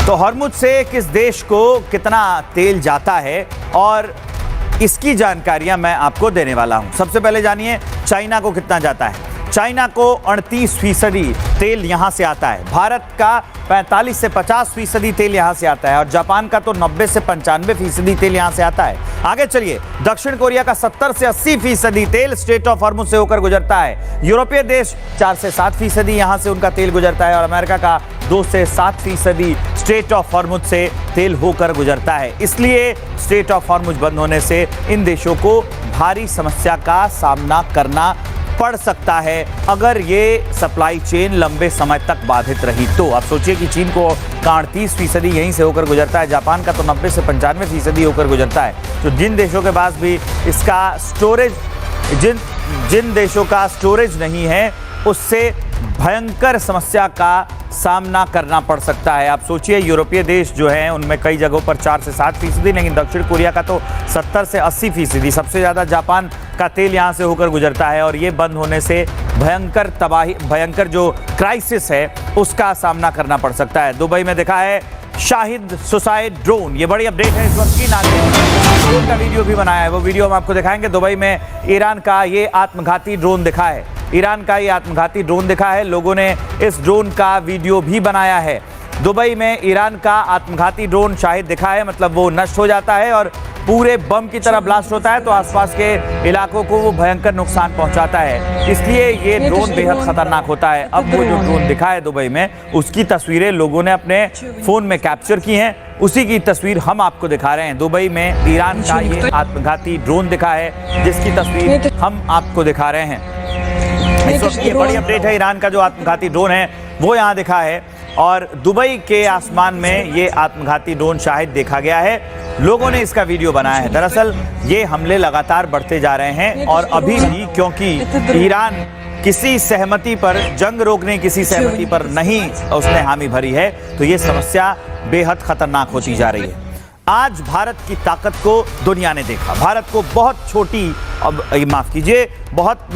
तो हॉर्मुज से किस देश को कितना तेल जाता है और इसकी जानकारियां मैं आपको देने वाला हूं। सबसे पहले जानिए चाइना को कितना जाता है। चाइना को 38% तेल यहां से आता है। भारत का 45 से 50% तेल यहां से आता है और जापान का तो 90 से 95% तेल यहां से आता है। आगे चलिए, दक्षिण कोरिया का 70 से 80% तेल स्ट्रेट ऑफ हॉर्मुज से होकर गुजरता है। यूरोपीय देश 4 से 7% यहां से उनका तेल गुजरता है और अमेरिका का 2 से 7% स्ट्रेट ऑफ हॉर्मुज से तेल होकर गुजरता है। इसलिए स्ट्रेट ऑफ हॉर्मुज बंद होने से इन देशों को भारी समस्या का सामना करना पड़ सकता है अगर ये सप्लाई चेन लंबे समय तक बाधित रही तो। आप सोचिए कि चीन को 38% यहीं से होकर गुजरता है, जापान का तो 90 से 95% होकर गुजरता है। तो जिन देशों के पास भी इसका स्टोरेज जिन देशों का स्टोरेज नहीं है उससे भयंकर समस्या का सामना करना पड़ सकता है। आप सोचिए यूरोपीय देश जो हैं उनमें कई जगहों पर 4 से 7%, लेकिन दक्षिण कोरिया का तो 70 से 80%। सबसे ज़्यादा जापान का तेल यहाँ से होकर गुजरता है और ये बंद होने से भयंकर जो क्राइसिस है उसका सामना करना पड़ सकता है। दुबई में देखा है शाहिद सुसाइड ड्रोन, ये बड़ी अपडेट है इस वक्त की। ड्रोन का वीडियो भी बनाया है, वो वीडियो हम आपको दिखाएंगे। दुबई में ईरान का ये आत्मघाती ड्रोन दिखा है, ईरान का ये आत्मघाती ड्रोन दिखा है। लोगों ने इस ड्रोन का वीडियो भी बनाया है। दुबई में ईरान का आत्मघाती ड्रोन शाहिद दिखा है, मतलब वो नष्ट हो जाता है और पूरे बम की तरह ब्लास्ट होता है तो आसपास के इलाकों को वो भयंकर नुकसान पहुंचाता है। इसलिए ये ड्रोन बेहद खतरनाक होता है। अब वो जो ड्रोन दिखा है दुबई में, उसकी तस्वीरें लोगों ने अपने फोन में कैप्चर की हैं, उसी की तस्वीर हम आपको दिखा रहे हैं। दुबई में ईरान का ये आत्मघाती ड्रोन दिखा है जिसकी तस्वीर हम आपको दिखा रहे हैं। इस वक्त ये बड़ी अपडेट है, ईरान का जो आत्मघाती ड्रोन है वो यहाँ दिखा है और दुबई के आसमान में ये आत्मघाती ड्रोन शाहिद देखा गया है। लोगों ने इसका वीडियो बनाया है। दरअसल ये हमले लगातार बढ़ते जा रहे हैं और अभी भी, क्योंकि ईरान किसी सहमति पर, जंग रोकने किसी सहमति पर नहीं उसने हामी भरी है, तो ये समस्या बेहद खतरनाक होती जा रही है। आज भारत की ताकत को दुनिया ने देखा। भारत को बहुत छोटी, माफ कीजिए, बहुत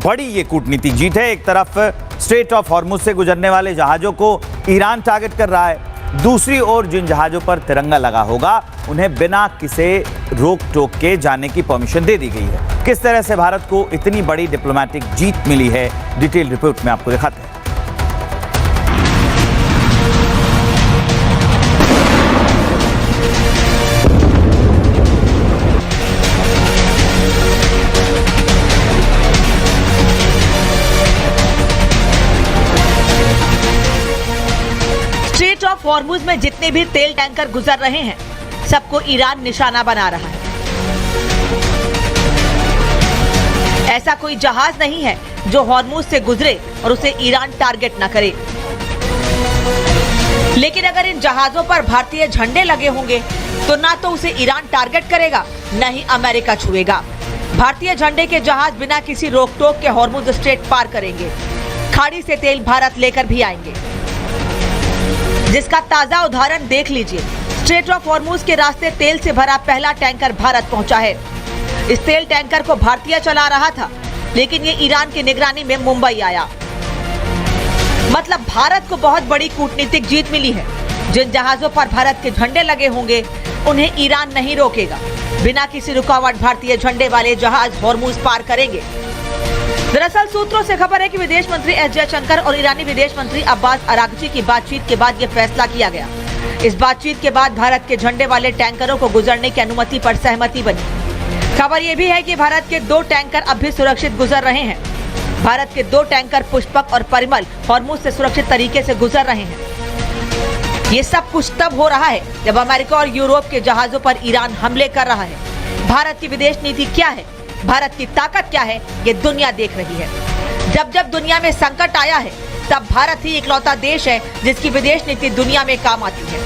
बड़ी ये कूटनीतिक जीत है। एक तरफ स्ट्रेट ऑफ हॉर्मुज से गुजरने वाले जहाजों को ईरान टारगेट कर रहा है, दूसरी ओर जिन जहाजों पर तिरंगा लगा होगा उन्हें बिना किसी रोक टोक के जाने की परमिशन दे दी गई है। किस तरह से भारत को इतनी बड़ी डिप्लोमेटिक जीत मिली है, डिटेल रिपोर्ट में आपको दिखाते हैं। स्ट्रेट ऑफ हॉर्मुज में जितने भी तेल टैंकर गुजर रहे हैं सबको ईरान निशाना बना रहा है। ऐसा कोई जहाज नहीं है जो हॉर्मुज से गुजरे और उसे ईरान टारगेट न करे। लेकिन अगर इन जहाजों पर भारतीय झंडे लगे होंगे तो ना तो उसे ईरान टारगेट करेगा, न ही अमेरिका छुएगा। भारतीय झंडे के जहाज बिना किसी रोक टोक के हॉर्मुज स्ट्रेट पार करेंगे। खाड़ी से तेल भारत लेकर भी आएंगे, जिसका ताजा उदाहरण देख लीजिए। स्ट्रेट ऑफ हॉर्मुज के रास्ते तेल से भरा पहला टैंकर भारत पहुंचा है। इस तेल टैंकर को भारतीय चला रहा था, लेकिन ये ईरान की निगरानी में मुंबई आया। मतलब भारत को बहुत बड़ी कूटनीतिक जीत मिली है। जिन जहाजों पर भारत के झंडे लगे होंगे उन्हें ईरान नहीं रोकेगा। बिना किसी रुकावट भारतीय झंडे वाले जहाज हॉर्मुज पार करेंगे। दरअसल सूत्रों से खबर है कि विदेश मंत्री एस जयशंकर और ईरानी विदेश मंत्री अब्बास अरागची की बातचीत के बाद यह फैसला किया गया। इस बातचीत के बाद भारत के झंडे वाले टैंकरों को गुजरने की अनुमति पर सहमति बनी। खबर यह भी है कि भारत के 2 टैंकर अब भी सुरक्षित गुजर रहे हैं। भारत के 2 टैंकर पुष्पक और परिमल हॉर्मुज से सुरक्षित तरीके से गुजर रहे हैं। ये सब कुछ तब हो रहा है जब अमेरिका और यूरोप के जहाजों पर ईरान हमले कर रहा है। भारत की विदेश नीति क्या है, भारत की ताकत क्या है, ये दुनिया देख रही है। जब जब दुनिया में संकट आया है तब भारत ही इकलौता देश है जिसकी विदेश नीति दुनिया में काम आती है।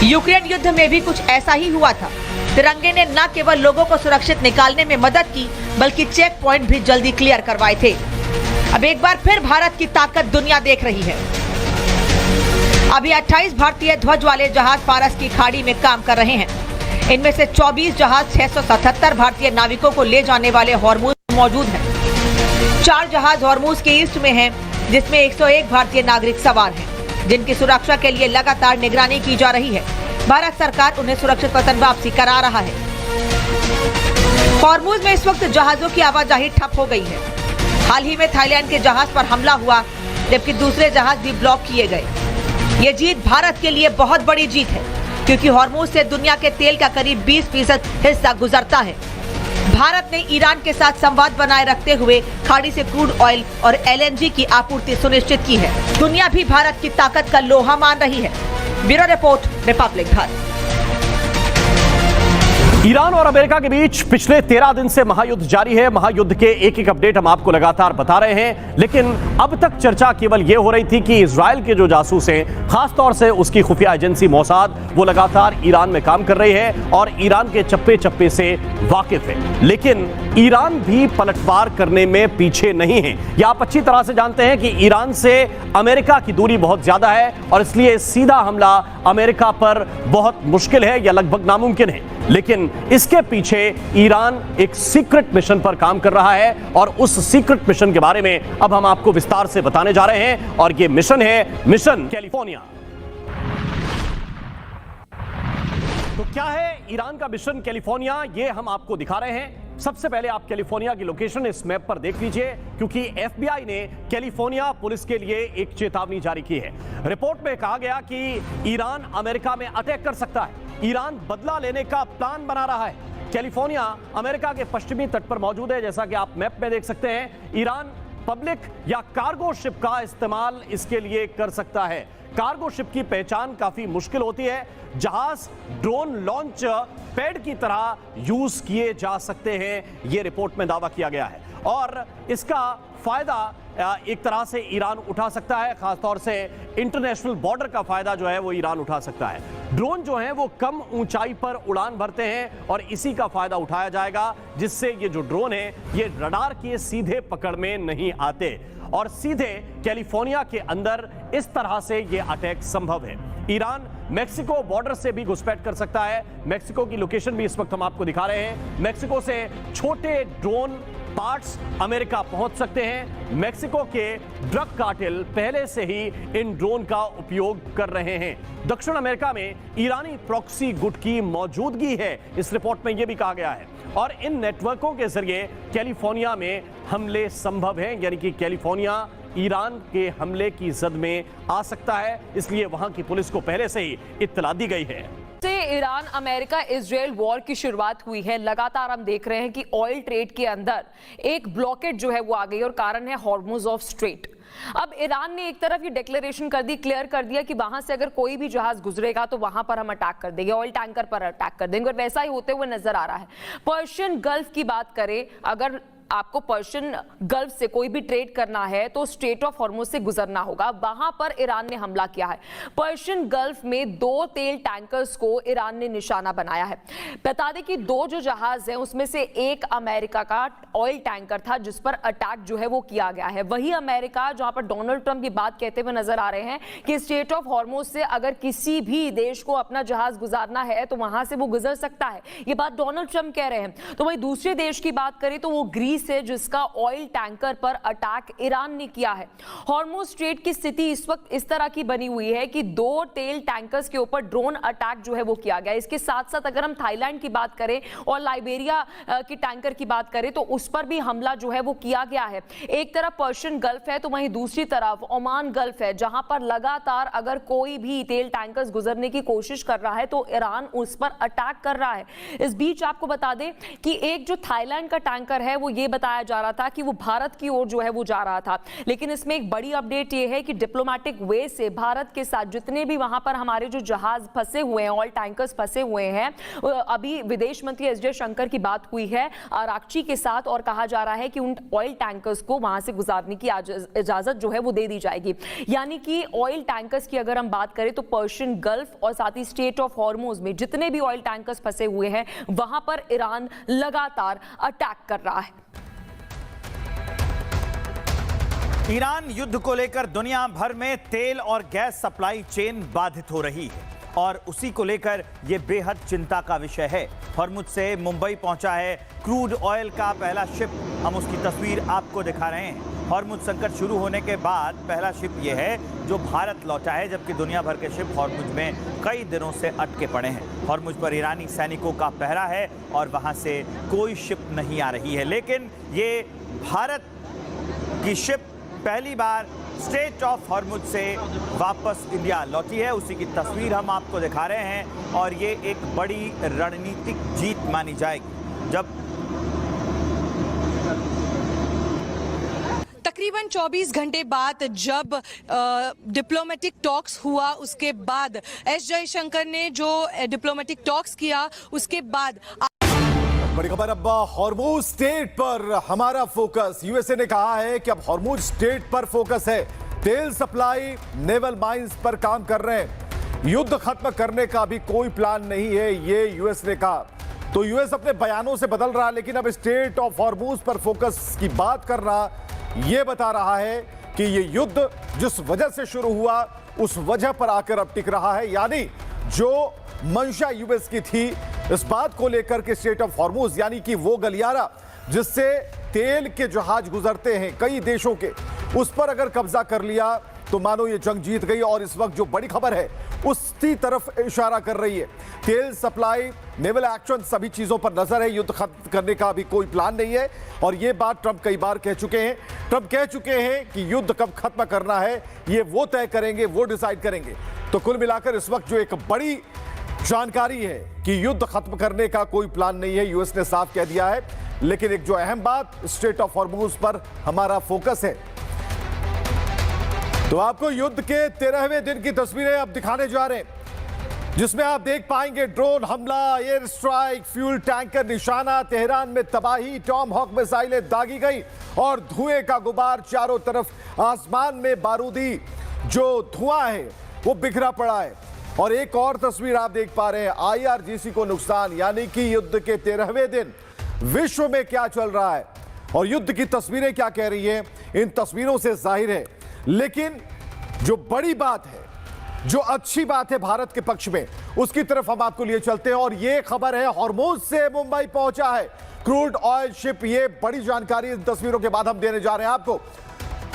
यूक्रेन युद्ध में भी कुछ ऐसा ही हुआ था। तिरंगे ने न केवल लोगों को सुरक्षित निकालने में मदद की, बल्कि चेक पॉइंट भी जल्दी क्लियर करवाए थे। अब एक बार फिर भारत की ताकत दुनिया देख रही है। अभी 28 भारतीय ध्वज वाले जहाज फारस की खाड़ी में काम कर रहे हैं। इनमें से 24 जहाज 677 भारतीय नाविकों को ले जाने वाले हॉर्मुज मौजूद हैं। 4 जहाज हॉर्मुज के ईस्ट में हैं, जिसमें 101 भारतीय नागरिक सवार हैं। जिनकी सुरक्षा के लिए लगातार निगरानी की जा रही है। भारत सरकार उन्हें सुरक्षित वतन वापसी करा रहा है। हॉर्मुज में इस वक्त जहाजों की आवाजाही ठप हो गई है। हाल ही में थाईलैंड के जहाज पर हमला हुआ, जबकि दूसरे जहाज भी ब्लॉक किए गए। ये जीत भारत के लिए बहुत बड़ी जीत है, क्योंकि हॉर्मुज से दुनिया के तेल का करीब 20% हिस्सा गुजरता है। भारत ने ईरान के साथ संवाद बनाए रखते हुए खाड़ी से क्रूड ऑयल और LNG की आपूर्ति सुनिश्चित की है। दुनिया भी भारत की ताकत का लोहा मान रही है। Bureau report, Republic Bharat. Iran और अमेरिका के बीच पिछले 13 दिन से महायुद्ध जारी है। महायुद्ध के एक एक अपडेट हम आपको लगातार बता रहे हैं, लेकिन अब तक चर्चा केवल यह हो रही थी कि इजराइल के जो जासूस हैं, खासतौर से उसकी खुफिया एजेंसी मोसाद, वो लगातार ईरान में काम कर रही है और ईरान के चप्पे चप्पे से वाकिफ है। लेकिन ईरान भी पलटवार करने में पीछे नहीं है। यह आप अच्छी तरह से जानते हैं कि ईरान से अमेरिका की दूरी बहुत ज्यादा है और इसलिए सीधा हमला अमेरिका पर बहुत मुश्किल है या लगभग नामुमकिन है। लेकिन इसके पीछे ईरान एक सीक्रेट मिशन पर काम कर रहा है और उस सीक्रेट मिशन के बारे में अब हम आपको विस्तार से बताने जा रहे हैं। और यह मिशन है मिशन कैलिफोर्निया। तो क्या है ईरान का मिशन कैलिफोर्निया, ये हम आपको दिखा रहे हैं। सबसे पहले आप कैलिफोर्निया की लोकेशन इस मैप पर देख लीजिए, क्योंकि FBI ने कैलिफोर्निया पुलिस के लिए एक चेतावनी जारी की है। रिपोर्ट में कहा गया कि ईरान अमेरिका में अटैक कर सकता है। ईरान बदला लेने का प्लान बना रहा है। कैलिफोर्निया अमेरिका के पश्चिमी तट पर मौजूद है, जैसा कि आप मैप में देख सकते हैं। ईरान पब्लिक या कार्गो शिप का इस्तेमाल इसके लिए कर सकता है। कार्गो शिप की पहचान काफी मुश्किल होती है। जहाज ड्रोन लॉन्च पैड की तरह यूज किए जा सकते हैं, यह रिपोर्ट में दावा किया गया है और इसका फायदा एक तरह से ईरान उठा सकता है। खासतौर से इंटरनेशनल बॉर्डर का फायदा जो है वो ईरान उठा सकता है। ड्रोन जो है वो कम ऊंचाई पर उड़ान भरते हैं और इसी का फायदा उठाया जाएगा, जिससे ये जो ड्रोन है ये रडार के सीधे पकड़ में नहीं आते और सीधे कैलिफोर्निया के अंदर इस तरह से ये अटैक संभव है। ईरान मेक्सिको बॉर्डर से भी घुसपैठ कर सकता है। मेक्सिको की लोकेशन भी इस वक्त हम आपको दिखा रहे हैं। मेक्सिको से छोटे ड्रोन पार्ट्स अमेरिका पहुंच सकते हैं। मेक्सिको के ड्रग कार्टेल पहले से ही इन ड्रोन का उपयोग कर रहे हैं। दक्षिण अमेरिका में ईरानी प्रॉक्सी गुट की मौजूदगी है, इस रिपोर्ट में यह भी कहा गया है। और इन नेटवर्कों के जरिए कैलिफोर्निया में हमले संभव हैं, यानी कि कैलिफोर्निया ईरान के हमले की जद में आ सकता है, इसलिए वहां की पुलिस को पहले से ही इत्तला दी गई है। से ईरान अमेरिका इजराइल वॉर की शुरुआत हुई है, लगातार हम देख रहे हैं कि ऑयल ट्रेड के अंदर एक ब्लॉकेट जो है वो आ गई और कारण है हॉर्मुज ऑफ स्ट्रेट। अब ईरान ने एक तरफ ये डिक्लेरेशन कर दी, क्लियर कर दिया कि वहां से अगर कोई भी जहाज गुजरेगा तो वहां पर हम अटैक कर देंगे, ऑयल टैंकर पर अटैक कर देंगे और वैसा ही होते हुए नजर आ रहा है। पर्शियन गल्फ की बात करें, अगर आपको पर्शियन गल्फ से कोई भी ट्रेड करना है तो स्ट्रेट ऑफ हॉर्मुज से गुजरना होगा, वहां पर ईरान ने हमला किया है। पर्शियन गल्फ में 2 तेल टैंकर्स को ईरान ने निशाना बनाया है। बता दें कि 2 जो जहाज हैं उसमें से एक अमेरिका का ऑयल टैंकर था जिस पर अटैक जो है वो किया गया है। वही अमेरिका जहां पर डोनाल्ड ट्रंप की बात कहते हुए नजर आ रहे हैं कि स्ट्रेट ऑफ हॉर्मुज से अगर किसी भी देश को अपना जहाज गुजारना है तो वहां से वो गुजर सकता है, ये बात डोनाल्ड ट्रंप कह रहे हैं। तो वही दूसरे देश की बात करें तो वो ग्रीस है, जिसका ऑयल टैंकर पर अटैक ईरान ने किया है। हॉर्मुज स्ट्रेट की स्थिति इस वक्त इस तरह की बनी हुई है कि 2 तेल टैंकर्स के ऊपर ड्रोन अटैक जो है वो किया गया। इसके साथ साथ अगर हम थाईलैंड की बात करें और लाइबेरिया की टैंकर की बात करें तो उस पर भी हमला जो है वो किया गया है। एक तरफ पर्शियन गल्फ है तो वहीं दूसरी तरफ ओमान गल्फ है, जहां पर लगातार अगर कोई भी तेल टैंकर्स गुजरने की कोशिश कर रहा है तो ईरान उस पर अटैक कर रहा है। इस बीच आपको बता दें कि एक जो थाईलैंड का टैंकर है वो ये बताया जा रहा था कि वो भारत की ओर जो है वो जा रहा था, लेकिन इसमें एक बड़ी अपडेट ये है कि डिप्लोमेटिक वे से भारत के साथ जितने भी वहां पर हमारे जो जहाज फंसे हुए हैं, ऑयल टैंकर्स फंसे हुए हैं, अभी विदेश मंत्री एस जयशंकर की बात हुई है आराक्ची के साथ और कहा जा रहा है कि उन ऑयल टैंकर्स को वहां से गुजारने की इजाजत जो है वो दे दी जाएगी। यानी कि ऑयल टैंकर्स की अगर हम बात करें तो पर्शियन गल्फ और साथ ही स्ट्रेट ऑफ हॉर्मुज में जितने भी ऑयल टैंकर्स फंसे हुए हैं वहां पर ईरान लगातार अटैक कर रहा है। ईरान युद्ध को लेकर दुनिया भर में तेल और गैस सप्लाई चेन बाधित हो रही है। और उसी को लेकर यह बेहद चिंता का विषय है। हॉर्मुज से मुंबई पहुंचा है क्रूड ऑयल का पहला शिप, हम उसकी तस्वीर आपको दिखा रहे हैं। हॉर्मुज संकट शुरू होने के बाद पहला शिप यह है जो भारत लौटा है, जबकि दुनिया भर के शिप हॉर्मुज में कई दिनों से अटके पड़े हैं। हॉर्मुज पर ईरानी सैनिकों का पहरा है और वहां से कोई शिप नहीं आ रही है, लेकिन ये भारत की शिप पहली बार स्ट्रेट ऑफ हॉर्मुज से वापस इंडिया लौटी है। उसी की तस्वीर हम आपको दिखा रहे हैं और ये एक बड़ी रणनीतिक जीत मानी जाएगी। जब तकरीबन 24 घंटे बाद जब डिप्लोमेटिक टॉक्स हुआ, उसके बाद एस जयशंकर ने जो डिप्लोमेटिक टॉक्स किया, उसके बाद बड़ी खबर अब हॉर्मुज स्टेट पर हमारा फोकस। यूएसए ने कहा है कि अब हॉर्मुज स्टेट पर फोकस है। तेल सप्लाई, नेवल माइंस पर काम कर रहे हैं। युद्ध खत्म करने का भी कोई प्लान नहीं है, ये यूएस ने कहा। तो यूएस अपने बयानों से बदल रहा है, लेकिन अब स्टेट ऑफ हॉर्मुज पर फोकस की बात कर रहा, यह बता रहा है कि ये युद्ध जिस वजह से शुरू हुआ उस वजह पर आकर अब टिक रहा है। यानी जो मंशा यूएस की थी इस बात को लेकर के स्ट्रेट ऑफ हॉर्मुज, यानी कि वो गलियारा जिससे तेल के जहाज गुजरते हैं कई देशों के, उस पर अगर कब्जा कर लिया तो मानो ये जंग जीत गई। और इस वक्त जो बड़ी खबर है उसकी तरफ इशारा कर रही है। तेल सप्लाई, नेवल एक्शन, सभी चीजों पर नजर है। युद्ध खत्म करने का अभी कोई प्लान नहीं है और ये बात ट्रंप कई बार कह चुके हैं। ट्रंप कह चुके हैं कि युद्ध कब खत्म करना है ये वो तय करेंगे, वो डिसाइड करेंगे। तो कुल मिलाकर इस वक्त जो एक बड़ी जानकारी है कि युद्ध खत्म करने का कोई प्लान नहीं है, यूएस ने साफ कह दिया है। लेकिन एक जो अहम बात, स्ट्रेट ऑफ हॉर्मुज पर हमारा फोकस है। तो आपको युद्ध के 13वें दिन की तस्वीरें अब दिखाने जा रहे हैं, जिसमें आप देख पाएंगे ड्रोन हमला, एयर स्ट्राइक, फ्यूल टैंकर निशाना, तेहरान में तबाही, टॉम हॉक मिसाइलें दागी गई और धुएं का गुबार चारों तरफ। आसमान में बारूदी जो धुआं है वो बिखरा पड़ा है। और एक और तस्वीर आप देख पा रहे हैं, आईआरजीसी को नुकसान, यानी कि युद्ध के 13वें दिन विश्व में क्या चल रहा है और युद्ध की तस्वीरें क्या कह रही हैं, इन तस्वीरों से जाहिर है। लेकिन जो बड़ी बात है, जो अच्छी बात है भारत के पक्ष में, उसकी तरफ हम आपको लिए चलते हैं। और ये खबर है हॉर्मुज से मुंबई पहुंचा है क्रूड ऑयल शिप। ये बड़ी जानकारी इन तस्वीरों के बाद हम देने जा रहे हैं आपको।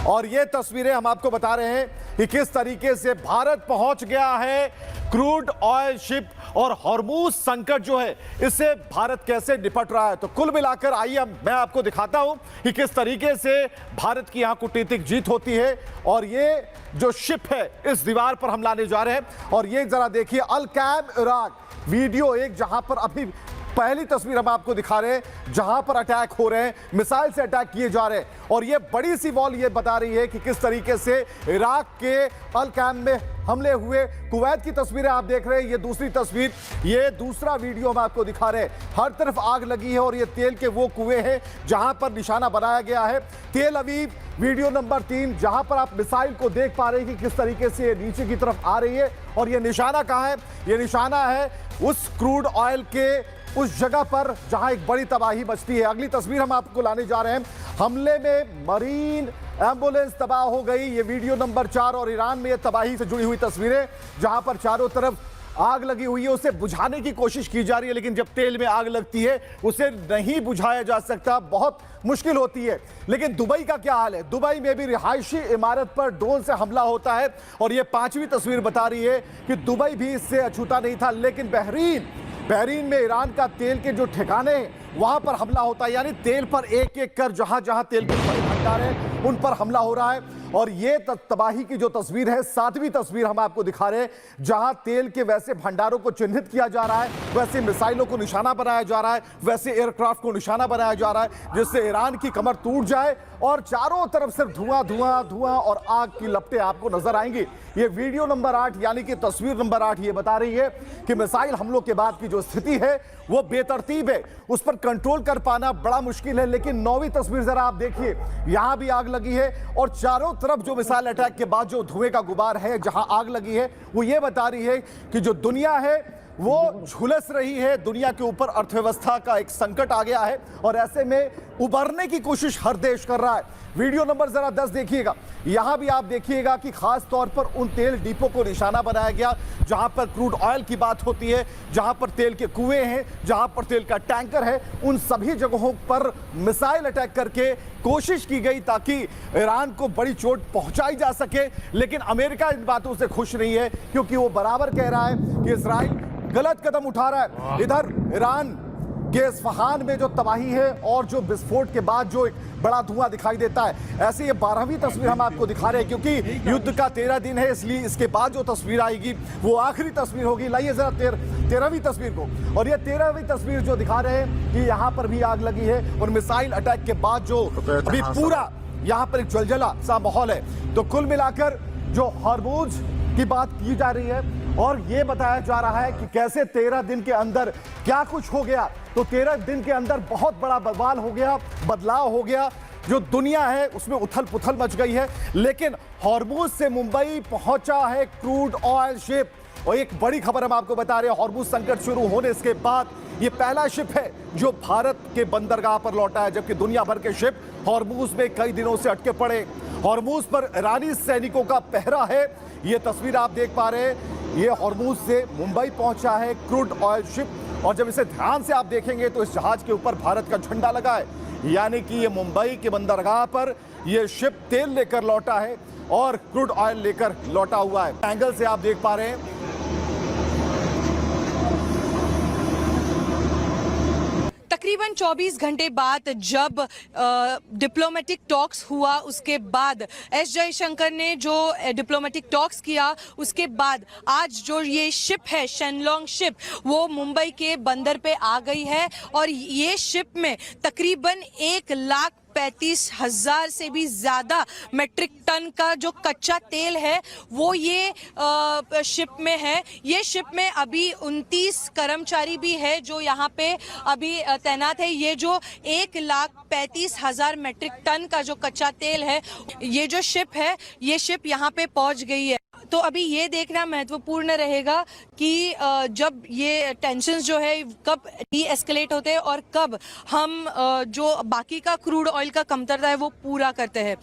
और ये तस्वीरें हम आपको बता रहे हैं कि किस तरीके से भारत पहुंच गया है क्रूड ऑयल शिप और हॉर्मुज संकट जो है इससे भारत कैसे निपट रहा है। तो कुल मिलाकर आइए मैं आपको दिखाता हूं कि किस तरीके से भारत की यहां कूटनीतिक जीत होती है। और ये जो शिप है इस दीवार पर हम लाने जा रहे हैं। और ये जरा देखिए, अल कैम इराक वीडियो एक, जहां पर अभी पहली तस्वीर हम आपको दिखा रहे हैं जहां पर अटैक हो रहे हैं, मिसाइल से अटैक किए जा रहे हैं। और ये बड़ी सी वॉल ये बता रही है कि किस तरीके से इराक के अल कैम में हमले हुए। कुवैत की तस्वीरें आप देख रहे हैं, ये दूसरी तस्वीर, ये दूसरा वीडियो हम आपको दिखा रहे हैं। हर तरफ आग लगी है और ये तेल के वो कुएं हैं जहां पर निशाना बनाया गया है। तेल अवीव वीडियो नंबर 3, जहां पर आप मिसाइल को देख पा रहे हैं कि किस तरीके से ये नीचे की तरफ आ रही है। और ये निशाना कहां है? ये निशाना है उस क्रूड ऑयल के उस जगह पर जहां एक बड़ी तबाही मचती है। अगली तस्वीर हम आपको लाने जा रहे हैं, हमले में मरीन एम्बुलेंस तबाह हो गई, ये वीडियो नंबर 4। और ईरान में ये तबाही से जुड़ी हुई तस्वीरें जहां पर चारों तरफ आग लगी हुई है, उसे बुझाने की कोशिश की जा रही है। लेकिन जब तेल में आग लगती है उसे नहीं बुझाया जा सकता, बहुत मुश्किल होती है। लेकिन दुबई का क्या हाल है? दुबई में भी रिहायशी इमारत पर ड्रोन से हमला होता है और ये 5वीं तस्वीर बता रही है कि दुबई भी इससे अछूता नहीं था। लेकिन बहरीन में ईरान का तेल के जो ठिकाने हैं वहां पर हमला होता है, यानी तेल पर एक एक कर जहां जहां तेल के बड़े भंडार हैं उन पर हमला हो रहा है। और ये तबाही की जो तस्वीर है, 7वीं तस्वीर हम आपको दिखा रहे हैं, जहां तेल के वैसे भंडारों को चिन्हित किया जा रहा है, वैसे मिसाइलों को निशाना बनाया जा रहा है, वैसे एयरक्राफ्ट को निशाना बनाया जा रहा है, जिससे ईरान की कमर टूट जाए और चारों तरफ सिर्फ धुआं धुआं धुआं और आग की लपटें आपको नजर आएंगी। ये वीडियो नंबर 8 यानी कि तस्वीर नंबर 8 ये बता रही है कि मिसाइल हमलों के बाद की जो स्थिति है वो बेतरतीब है, उस पर कंट्रोल कर पाना बड़ा मुश्किल है। लेकिन 9वीं तस्वीर जरा आप देखिए, यहां भी आग लगी है और चारों तरफ जो मिसाइल अटैक के बाद जो धुएं का गुबार है, जहां आग लगी है, वो ये बता रही है कि जो दुनिया है वो झुलस रही है, दुनिया के ऊपर अर्थव्यवस्था का एक संकट आ गया है। और ऐसे में उबरने की कोशिश हर देश कर रहा है। वीडियो नंबर जरा 10 देखिएगा। यहां भी आप देखिएगा कि खास तौर पर उन तेल डिपो को निशाना बनाया गया जहां पर क्रूड ऑयल की बात होती है, जहां पर तेल के कुएं हैं, जहां पर तेल का टैंकर है। उन सभी जगहों पर मिसाइल अटैक करके कोशिश की गई ताकि ईरान को बड़ी चोट पहुंचाई जा सके। लेकिन अमेरिका इन बातों से खुश नहीं है, क्योंकि वो बराबर कह रहा है कि इजराइल गलत कदम उठा रहा है। इधर ईरान के इस्फहान में जो तबाही है और जो विस्फोट के बाद जो एक बड़ा धुआं दिखाई देता है, ऐसे ये 12वीं तस्वीर हम आपको दिखा रहे हैं, क्योंकि युद्ध का 13 दिन है, इसलिए इसके बाद जो तस्वीर आएगी वो आखिरी तस्वीर होगी। लाइए जरा 13वीं तस्वीर को। और ये 13वीं तस्वीर जो दिखा रहे हैं कि यहाँ पर भी आग लगी है और मिसाइल अटैक के बाद जो अभी पूरा यहाँ पर एक जलजला सा माहौल है। तो कुल मिलाकर जो हॉर्मुज की बात की जा रही है और ये बताया जा रहा है कि कैसे 13 दिन के अंदर क्या कुछ हो गया। तो 13 दिन के अंदर बहुत बड़ा बवाल हो गया, बदलाव हो गया। जो दुनिया है उसमें उथल पुथल मच गई है। लेकिन हॉर्मुज से मुंबई पहुंचा है क्रूड ऑयल शिप। और एक बड़ी खबर हम आपको बता रहे हैं, हॉर्मुज संकट शुरू होने के बाद ये पहला शिप है जो भारत के बंदरगाह पर लौटा है, जबकि दुनिया भर के शिप हॉर्मुज में कई दिनों से अटके पड़े। हॉर्मुज पर ईरानी सैनिकों का पहरा है। ये तस्वीर आप देख पा रहे हैं, ये हॉर्मुज से मुंबई पहुंचा है क्रूड ऑयल शिप। और जब इसे ध्यान से आप देखेंगे तो इस जहाज के ऊपर भारत का झंडा लगा है, यानी कि ये मुंबई के बंदरगाह पर ये शिप तेल लेकर लौटा है और क्रूड ऑयल लेकर लौटा हुआ है। एंगल से आप देख पा रहे हैं तकरीबन 24 घंटे बाद जब डिप्लोमेटिक टॉक्स हुआ, उसके बाद एस जयशंकर ने जो डिप्लोमेटिक टॉक्स किया, उसके बाद आज जो ये शिप है शेनलोंग शिप, वो मुंबई के बंदर पे आ गई है। और ये शिप में तकरीबन 1,35,000 से भी ज्यादा मेट्रिक टन का जो कच्चा तेल है वो ये शिप में है। ये शिप में अभी 29 कर्मचारी भी है जो यहाँ पे अभी तैनात है। ये जो 1,35,000 मेट्रिक टन का जो कच्चा तेल है, ये जो शिप है, ये शिप यहाँ पे पहुंच गई है। तो अभी ये देखना महत्वपूर्ण रहेगा कि जब ये टेंशन्स जो है कब डी एस्केलेट होते हैं और कब हम जो बाकी का क्रूड ऑयल का कमतरता है वो पूरा करते हैं।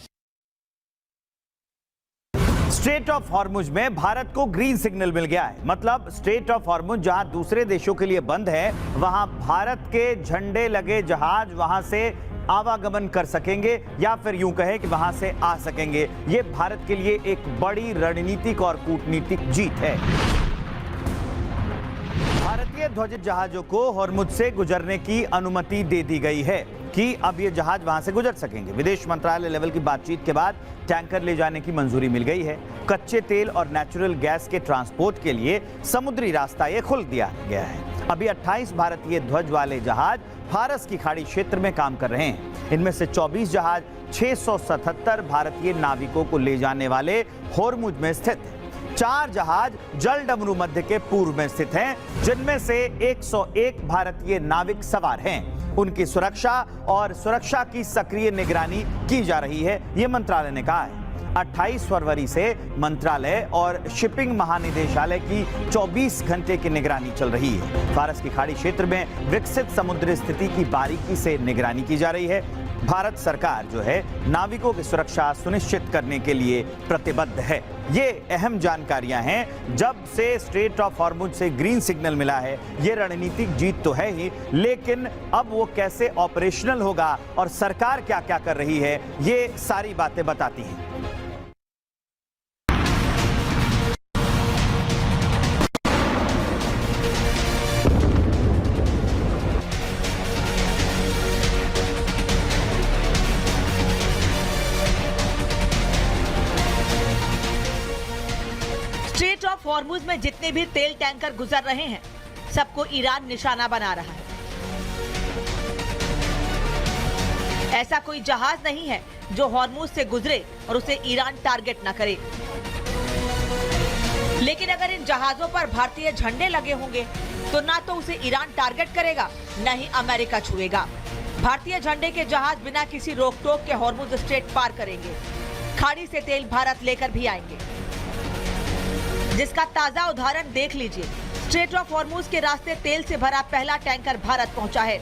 स्ट्रेट ऑफ हॉर्मुज में भारत को ग्रीन सिग्नल मिल गया है। मतलब स्ट्रेट ऑफ हॉर्मुज जहां दूसरे देशों के लिए बंद है, वहां भारत के झंडे लगे जहाज वहां से आवागमन कर सकेंगे, या फिर यूं कहे कि वहां से आ सकेंगे। यह भारत के लिए एक बड़ी रणनीतिक और कूटनीतिक जीत है। भारतीय ध्वजित जहाजों को हॉर्मुज से गुजरने की अनुमति दे दी गई है कि अब ये जहाज वहां से गुजर सकेंगे। विदेश मंत्रालय लेवल की बातचीत के बाद टैंकर ले जाने की मंजूरी मिल गई है। कच्चे तेल और नेचुरल गैस के ट्रांसपोर्ट के लिए समुद्री रास्ता ये खोल दिया गया है। अभी 28 भारतीय ध्वज वाले जहाज फारस की खाड़ी क्षेत्र में काम कर रहे हैं। इनमें से 24 जहाज 677 भारतीय नाविकों को ले जाने वाले हॉर्मुज में स्थित हैं। 4 जहाज जलडमरू मध्य के पूर्व में स्थित हैं, जिनमें से 101 भारतीय नाविक सवार हैं। उनकी सुरक्षा और सुरक्षा की सक्रिय निगरानी की जा रही है, यह मंत्रालय ने कहा है। 28 फरवरी से मंत्रालय और शिपिंग महानिदेशालय की 24 घंटे की निगरानी चल रही है। फारस की खाड़ी क्षेत्र में विकसित समुद्री स्थिति की बारीकी से निगरानी की जा रही है। भारत सरकार जो है नाविकों की सुरक्षा सुनिश्चित करने के लिए प्रतिबद्ध है। ये अहम जानकारियां हैं। जब से स्ट्रेट ऑफ हॉर्मुज से ग्रीन सिग्नल मिला है, ये रणनीतिक जीत तो है ही, लेकिन अब वो कैसे ऑपरेशनल होगा और सरकार क्या क्या कर रही है, ये सारी बातें बताती हैं। स्ट्रेट ऑफ हॉर्मुज में जितने भी तेल टैंकर गुजर रहे हैं, सबको ईरान निशाना बना रहा है। ऐसा कोई जहाज नहीं है जो हॉर्मुज से गुजरे और उसे ईरान टारगेट न करे। लेकिन अगर इन जहाजों पर भारतीय झंडे लगे होंगे तो ना तो उसे ईरान टारगेट करेगा, न ही अमेरिका छुएगा। भारतीय झंडे के जहाज बिना किसी रोक टोक के हॉर्मुज स्ट्रेट पार करेंगे। खाड़ी से तेल भारत लेकर भी आएंगे, जिसका ताजा उदाहरण देख लीजिए। स्ट्रेट ऑफ हॉर्मुज के रास्ते तेल से भरा पहला टैंकर भारत पहुंचा है।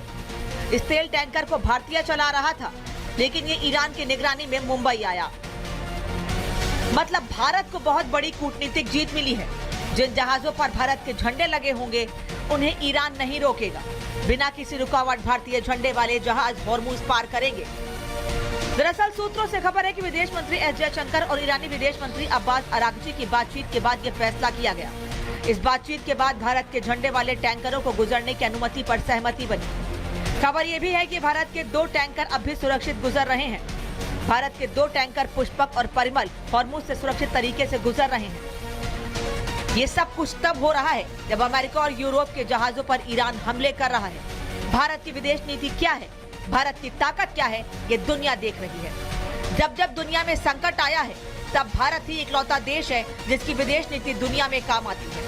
इस तेल टैंकर को भारतीय चला रहा था, लेकिन ये ईरान की निगरानी में मुंबई आया। मतलब भारत को बहुत बड़ी कूटनीतिक जीत मिली है। जिन जहाजों पर भारत के झंडे लगे होंगे उन्हें ईरान नहीं रोकेगा। बिना किसी रुकावट भारतीय झंडे वाले जहाज हॉर्मुज पार करेंगे। दरअसल सूत्रों से खबर है कि विदेश मंत्री एस जयशंकर और ईरानी विदेश मंत्री अब्बास अरागची की बातचीत के बाद यह फैसला किया गया। इस बातचीत के बाद भारत के झंडे वाले टैंकरों को गुजरने की अनुमति पर सहमति बनी। खबर यह भी है कि भारत के 2 टैंकर अब भी सुरक्षित गुजर रहे हैं। भारत के 2 टैंकर पुष्पक और परिमल हॉर्मुज से सुरक्षित तरीके से गुजर रहे हैं। ये सब कुछ तब हो रहा है जब अमेरिका और यूरोप के जहाजों पर ईरान हमले कर रहा है। भारत की विदेश नीति क्या है, भारत की ताकत क्या है, ये दुनिया देख रही है। जब जब दुनिया में संकट आया है तब भारत ही इकलौता देश है जिसकी विदेश नीति दुनिया में काम आती है।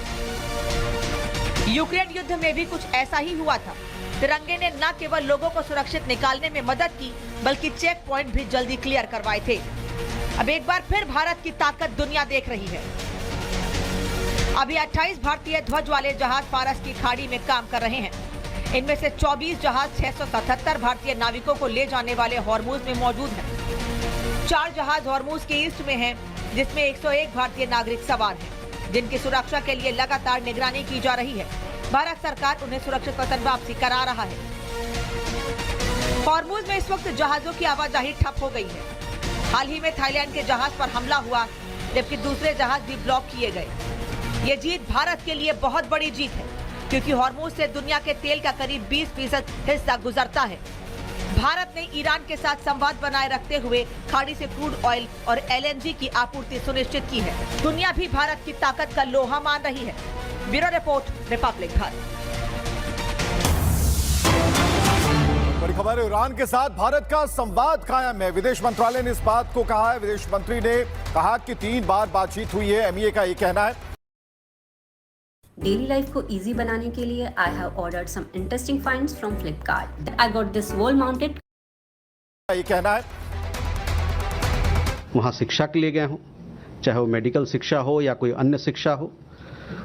यूक्रेन युद्ध में भी कुछ ऐसा ही हुआ था। तिरंगे ने न केवल लोगों को सुरक्षित निकालने में मदद की, बल्कि चेक पॉइंट भी जल्दी क्लियर करवाए थे। अब एक बार फिर भारत की ताकत दुनिया देख रही है। अभी 28 भारतीय ध्वज वाले जहाज फारस की खाड़ी में काम कर रहे हैं। इनमें से 24 जहाज 677 भारतीय नाविकों को ले जाने वाले हॉर्मुज में मौजूद हैं। 4 जहाज हॉर्मुज के ईस्ट में हैं, जिसमें 101 भारतीय नागरिक सवार हैं, जिनकी सुरक्षा के लिए लगातार निगरानी की जा रही है। भारत सरकार उन्हें सुरक्षित वतन वापसी करा रहा है। हॉर्मुज में इस वक्त जहाजों की आवाजाही ठप हो गई है। हाल ही में थाईलैंड के जहाज पर हमला हुआ, जबकि दूसरे जहाज भी ब्लॉक किए गए। ये जीत भारत के लिए बहुत बड़ी जीत है, क्योंकि हॉर्मुज से दुनिया के तेल का करीब 20% हिस्सा गुजरता है। भारत ने ईरान के साथ संवाद बनाए रखते हुए खाड़ी से क्रूड ऑयल और LNG की आपूर्ति सुनिश्चित की है। दुनिया भी भारत की ताकत का लोहा मान रही है। Bureau report, Republic Bharat. बड़ी खबर है, ईरान के साथ भारत का संवाद कायम है। विदेश मंत्रालय ने इस बात को कहा है। विदेश मंत्री ने कहा कि 3 बार बातचीत हुई है। MEA का ये कहना है। डेली लाइफ को इजी बनाने के लिए I have ordered some interesting finds from Flipkart. I got this wall mounted. ये कहना है वहाँ शिक्षा के लिए गए हों, चाहे वो मेडिकल शिक्षा हो या कोई अन्य शिक्षा हो।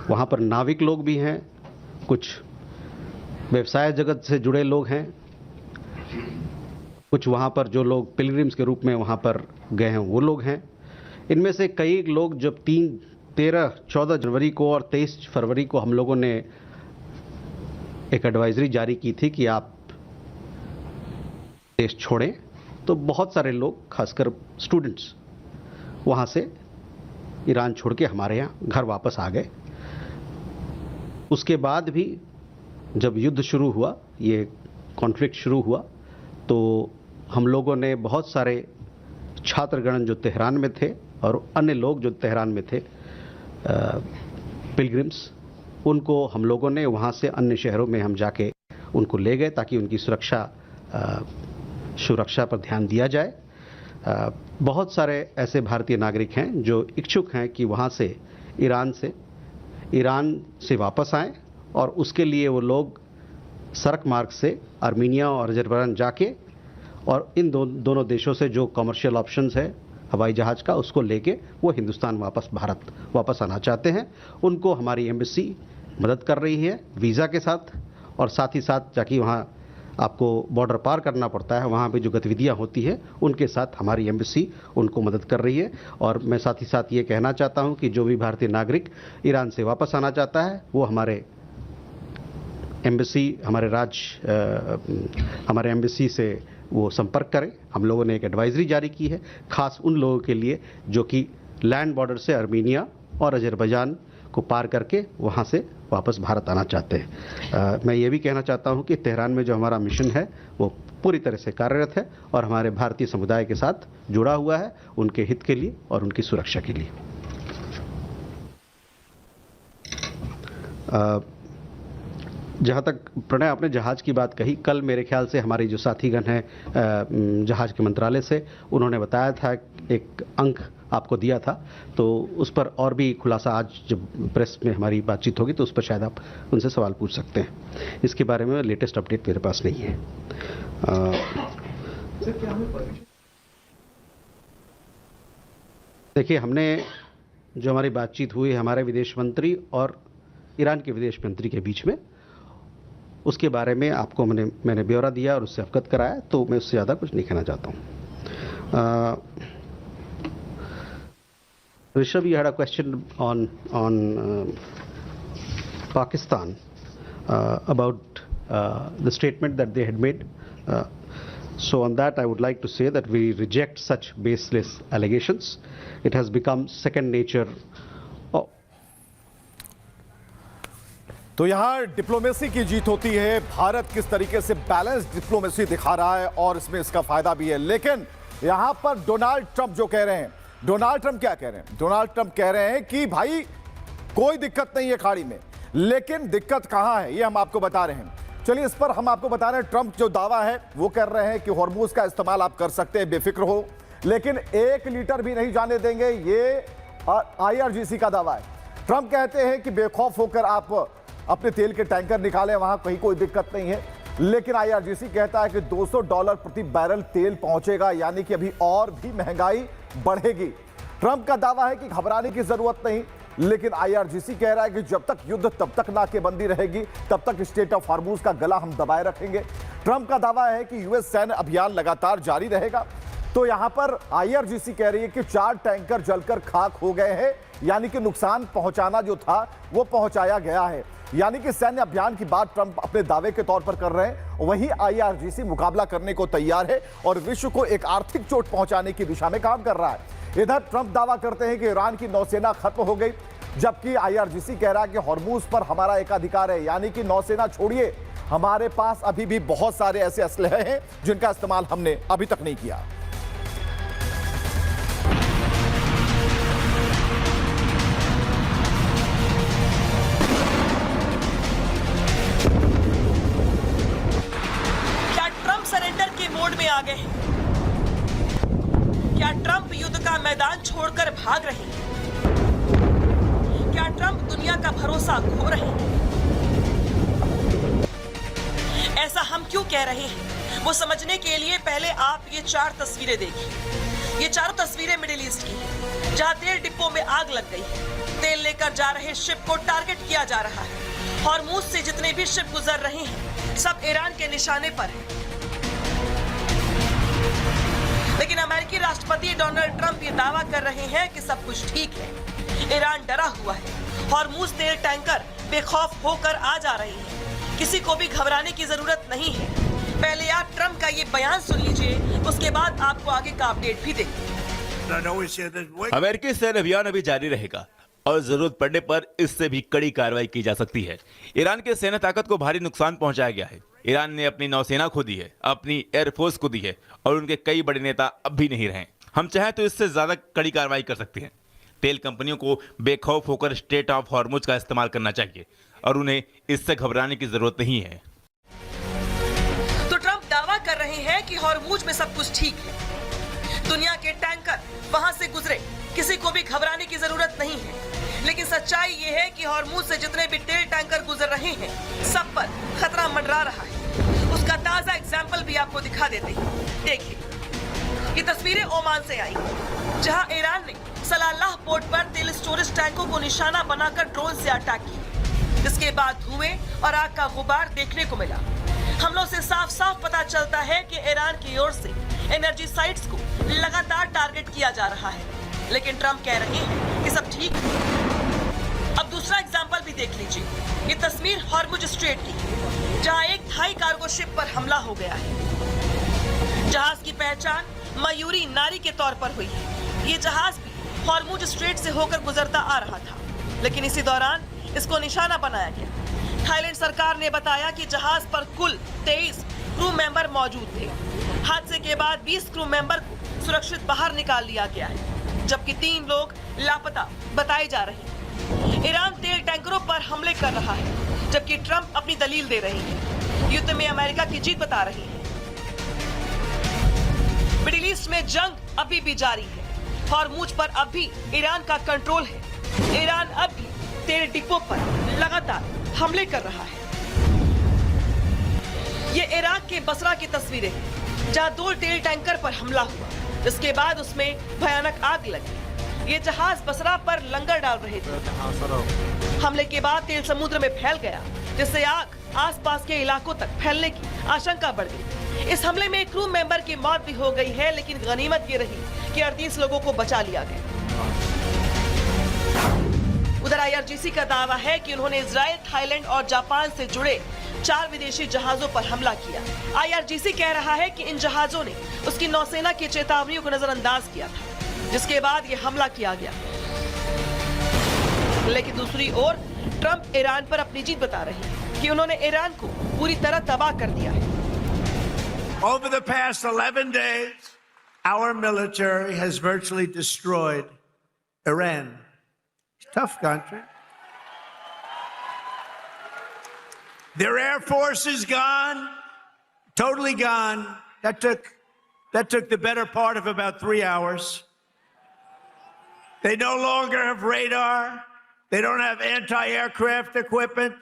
वहाँ पर नाविक लोग भी हैं, कुछ व्यवसाय जगत से जुड़े लोग हैं, कुछ वहाँ पर जो लोग पिलग्रिम्स के रूप में वहाँ पर गए हैं वो लोग हैं। इनमें से कई लोग जब 14 जनवरी को और 23 फरवरी को हम लोगों ने एक एडवाइजरी जारी की थी कि आप देश छोड़ें, तो बहुत सारे लोग, खासकर स्टूडेंट्स, वहाँ से ईरान छोड़ के हमारे यहाँ घर वापस आ गए। उसके बाद भी जब युद्ध शुरू हुआ, ये कॉन्फ्लिक्ट शुरू हुआ, तो हम लोगों ने बहुत सारे छात्रगण जो तेहरान में थे और अन्य लोग जो तेहरान में थे, पिलग्रिम्स, उनको हम लोगों ने वहाँ से अन्य शहरों में हम जाके उनको ले गए ताकि उनकी सुरक्षा पर ध्यान दिया जाए। बहुत सारे ऐसे भारतीय नागरिक हैं जो इच्छुक हैं कि वहाँ से ईरान से वापस आएं, और उसके लिए वो लोग सड़क मार्ग से आर्मीनिया और अजरबैजान जाके और इन दोनों देशों से जो कमर्शियल ऑप्शंस है हवाई जहाज़ का, उसको लेके वो हिंदुस्तान भारत वापस आना चाहते हैं। उनको हमारी एम्बेसी मदद कर रही है वीज़ा के साथ, और साथ ही साथ जाके वहाँ आपको बॉर्डर पार करना पड़ता है, वहाँ पे जो गतिविधियाँ होती है उनके साथ हमारी एम्बेसी उनको मदद कर रही है। और मैं साथ ही साथ ये कहना चाहता हूँ कि जो भी भारतीय नागरिक ईरान से वापस आना चाहता है वो हमारे एम्बेसी से वो संपर्क करें। हम लोगों ने एक एडवाइजरी जारी की है खास उन लोगों के लिए जो कि लैंड बॉर्डर से आर्मीनिया और अजरबैजान को पार करके वहाँ से वापस भारत आना चाहते हैं। मैं ये भी कहना चाहता हूँ कि तेहरान में जो हमारा मिशन है वो पूरी तरह से कार्यरत है और हमारे भारतीय समुदाय के साथ जुड़ा हुआ है, उनके हित के लिए और उनकी सुरक्षा के लिए। जहाँ तक प्रणय आपने जहाज़ की बात कही, कल मेरे ख्याल से हमारी जो साथीगण हैं जहाज़ के मंत्रालय से, उन्होंने बताया था, एक अंक आपको दिया था, तो उस पर और भी खुलासा आज जब प्रेस में हमारी बातचीत होगी तो उस पर शायद आप उनसे सवाल पूछ सकते हैं। इसके बारे में लेटेस्ट अपडेट मेरे पास नहीं है। देखिए, हमने जो हमारी बातचीत हुई हमारे विदेश मंत्री और ईरान के विदेश मंत्री के बीच में, उसके बारे में आपको मैंने ब्यौरा दिया और उससे अवगत कराया, तो मैं उससे ज़्यादा कुछ नहीं कहना चाहता हूँ। Rishabh, you had a question on Pakistan about the statement that they had made. So on that, I would like to say that we reject such baseless allegations. It has become second nature. तो यहां diplomacy की जीत होती है। भारत किस तरीके से balance diplomacy दिखा रहा है और इसमें इसका फायदा भी है। लेकिन यहां पर डोनाल्ड ट्रंप जो कह रहे हैं, डोनाल्ड ट्रंप क्या कह रहे हैं? डोनाल्ड ट्रंप कह रहे हैं कि भाई कोई दिक्कत नहीं है खाड़ी में, लेकिन दिक्कत कहां है ये हम आपको बता रहे हैं। चलिए इस पर हम आपको बता रहे हैं। ट्रंप जो दावा है वो कर रहे हैं कि हॉर्मूज का इस्तेमाल आप कर सकते हैं, बेफिक्र हो, लेकिन 1 लीटर भी नहीं जाने देंगे, ये IRGC का दावा है। ट्रंप कहते हैं कि बेखौफ होकर आप अपने तेल के टैंकर निकालें, वहां कहीं कोई दिक्कत नहीं है, लेकिन IRGC कहता है कि $200 प्रति बैरल तेल पहुंचेगा, यानी कि अभी और भी महंगाई बढ़ेगी। ट्रंप का दावा है कि घबराने की जरूरत नहीं, लेकिन IRGC कह रहा है कि जब तक युद्ध तब तक नाकेबंदी रहेगी, तब तक स्टेट ऑफ हॉर्मूज का गला हम दबाए रखेंगे। ट्रंप का दावा है कि US सैन्य अभियान लगातार जारी रहेगा। तो यहां पर IRGC कह रही है कि 4 टैंकर जलकर खाक हो गए हैं, यानी कि नुकसान पहुंचाना जो था वो पहुंचाया गया है। यानी कि सैन्य अभियान की बात ट्रंप अपने दावे के तौर पर कर रहे हैं, वहीं IRGC मुकाबला करने को तैयार है और विश्व को एक आर्थिक चोट पहुंचाने की दिशा में काम कर रहा है। इधर ट्रंप दावा करते हैं कि ईरान की नौसेना खत्म हो गई, जबकि IRGC कह रहा है कि हॉर्मूज पर हमारा एकाधिकार है, यानी कि नौसेना छोड़िए, हमारे पास अभी भी बहुत सारे ऐसे असलहे हैं जिनका इस्तेमाल हमने अभी तक नहीं किया। आ गए हैं? क्या ट्रंप युद्ध का मैदान छोड़कर भाग रहे हैं? क्या ट्रंप दुनिया का भरोसा खो रहे हैं? ऐसा हम क्यों कह रहे हैं, वो समझने के लिए पहले आप ये 4 तस्वीरें देखिए। ये चारों तस्वीरें मिडिल ईस्ट की हैं, जहां तेल डिब्बों में आग लग गई है। तेल लेकर जा रहे शिप को टारगेट किया जा रहा है। हॉर्मूज से जितने भी शिप गुजर रहे हैं, सब ईरान के निशाने पर हैं। लेकिन अमेरिकी राष्ट्रपति डोनाल्ड ट्रंप ये दावा कर रहे हैं कि सब कुछ ठीक है, ईरान डरा हुआ है। हॉर्मूज तेल टैंकर बेखौफ होकर आ जा रहे हैं, किसी को भी घबराने की जरूरत नहीं है। पहले आप ट्रंप का ये बयान सुन लीजिए, उसके बाद आपको आगे का अपडेट भी देंगे। अमेरिकी सैन्य अभियान अभी जारी रहेगा और जरूरत पड़ने पर इससे भी कड़ी कार्रवाई की जा सकती है। ईरान के सैन्य ताकत को भारी नुकसान पहुंचाया गया है। ईरान ने अपनी नौसेना खो दी है, अपनी एयरफोर्स को दी है और उनके कई बड़े नेता अब भी नहीं रहे। हम चाहें तो इससे ज्यादा कड़ी कार्रवाई कर सकते हैं। तेल कंपनियों को बेखौफ होकर स्टेट ऑफ हॉर्मूज का इस्तेमाल करना चाहिए और उन्हें इससे घबराने की जरूरत नहीं है। तो ट्रंप दावा कर रहे हैं कि हॉर्मूज में सब कुछ ठीक है, दुनिया के टैंकर वहां से गुजरे, किसी को भी घबराने की जरूरत नहीं है। लेकिन सच्चाई ये है कि हॉर्मूज से जितने भी तेल टैंकर गुजर रहे हैं, सब पर खतरा मंडरा रहा है। उसका ताजा एग्जाम्पल भी आपको दिखा देते हैं। देखिए, ये तस्वीरें ओमान से आई, जहां ईरान ने सलालाह पोर्ट पर तेल स्टोरेज टैंकों को निशाना बनाकर ड्रोन से अटैक किया, जिसके बाद धुएं और आग का गुबार देखने को मिला। हमलों से साफ साफ पता चलता है कि ईरान की ओर से एनर्जी साइट्स को लगातार टारगेट किया जा रहा है, लेकिन ट्रंप कह रहे हैं कि सब ठीक है। अब दूसरा एग्जाम्पल भी देख लीजिए। ये तस्वीर हॉर्मुज स्ट्रेट की, जहां एक थाई कार्गो शिप पर हमला हो गया है। जहाज की पहचान मयूरी नारी के तौर पर हुई है। ये जहाज भी हॉर्मुज स्ट्रेट से होकर गुजरता आ रहा था, लेकिन इसी दौरान इसको निशाना बनाया गया। थाईलैंड सरकार ने बताया कि जहाज पर कुल 23 क्रू मेंबर मौजूद थे। हादसे के बाद 20 क्रू मेंबर को सुरक्षित बाहर निकाल लिया गया है, जबकि 3 लोग लापता बताए जा रहे हैं। ईरान तेल टैंकरों पर हमले कर रहा है, जबकि ट्रंप अपनी दलील दे रहे हैं। युद्ध में अमेरिका की जीत बता रहे हैं। मिडिल ईस्ट में जंग अभी भी जारी है। हॉर्मूज पर अब भी ईरान का कंट्रोल है। ईरान अब भी तेल डिब्बों पर लगातार हमले कर रहा है। ये इराक के बसरा की तस्वीरें हैं, जहां 2 तेल टैंकर पर हमला हुआ, जिसके बाद उसमें भयानक आग लगी। ये जहाज बसरा पर लंगर डाल रहे थे। हमले के बाद तेल समुद्र में फैल गया, जिससे आग आसपास के इलाकों तक फैलने की आशंका बढ़ गई। इस हमले में एक क्रू मेंबर की मौत भी हो गई है, लेकिन गनीमत ये रही कि 38 लोगों को बचा लिया गया। उधर IRGC का दावा है कि उन्होंने इजराइल, थाईलैंड और जापान से जुड़े 4 विदेशी जहाजों पर हमला किया। IRGC कह रहा है कि इन जहाजों ने उसकी नौसेना की चेतावनियों को नजरअंदाज किया था, जिसके बाद ये हमला किया गया। लेकिन दूसरी ओर ट्रंप ईरान पर अपनी जीत बता रहे हैं कि उन्होंने ईरान को पूरी तरह तबाह कर दिया है। Over the past 11 days, our military has virtually destroyed Iran. Tough country. Their air force is gone, totally gone. That took the better part of about 3 hours. They no longer have radar. They don't have anti-aircraft equipment.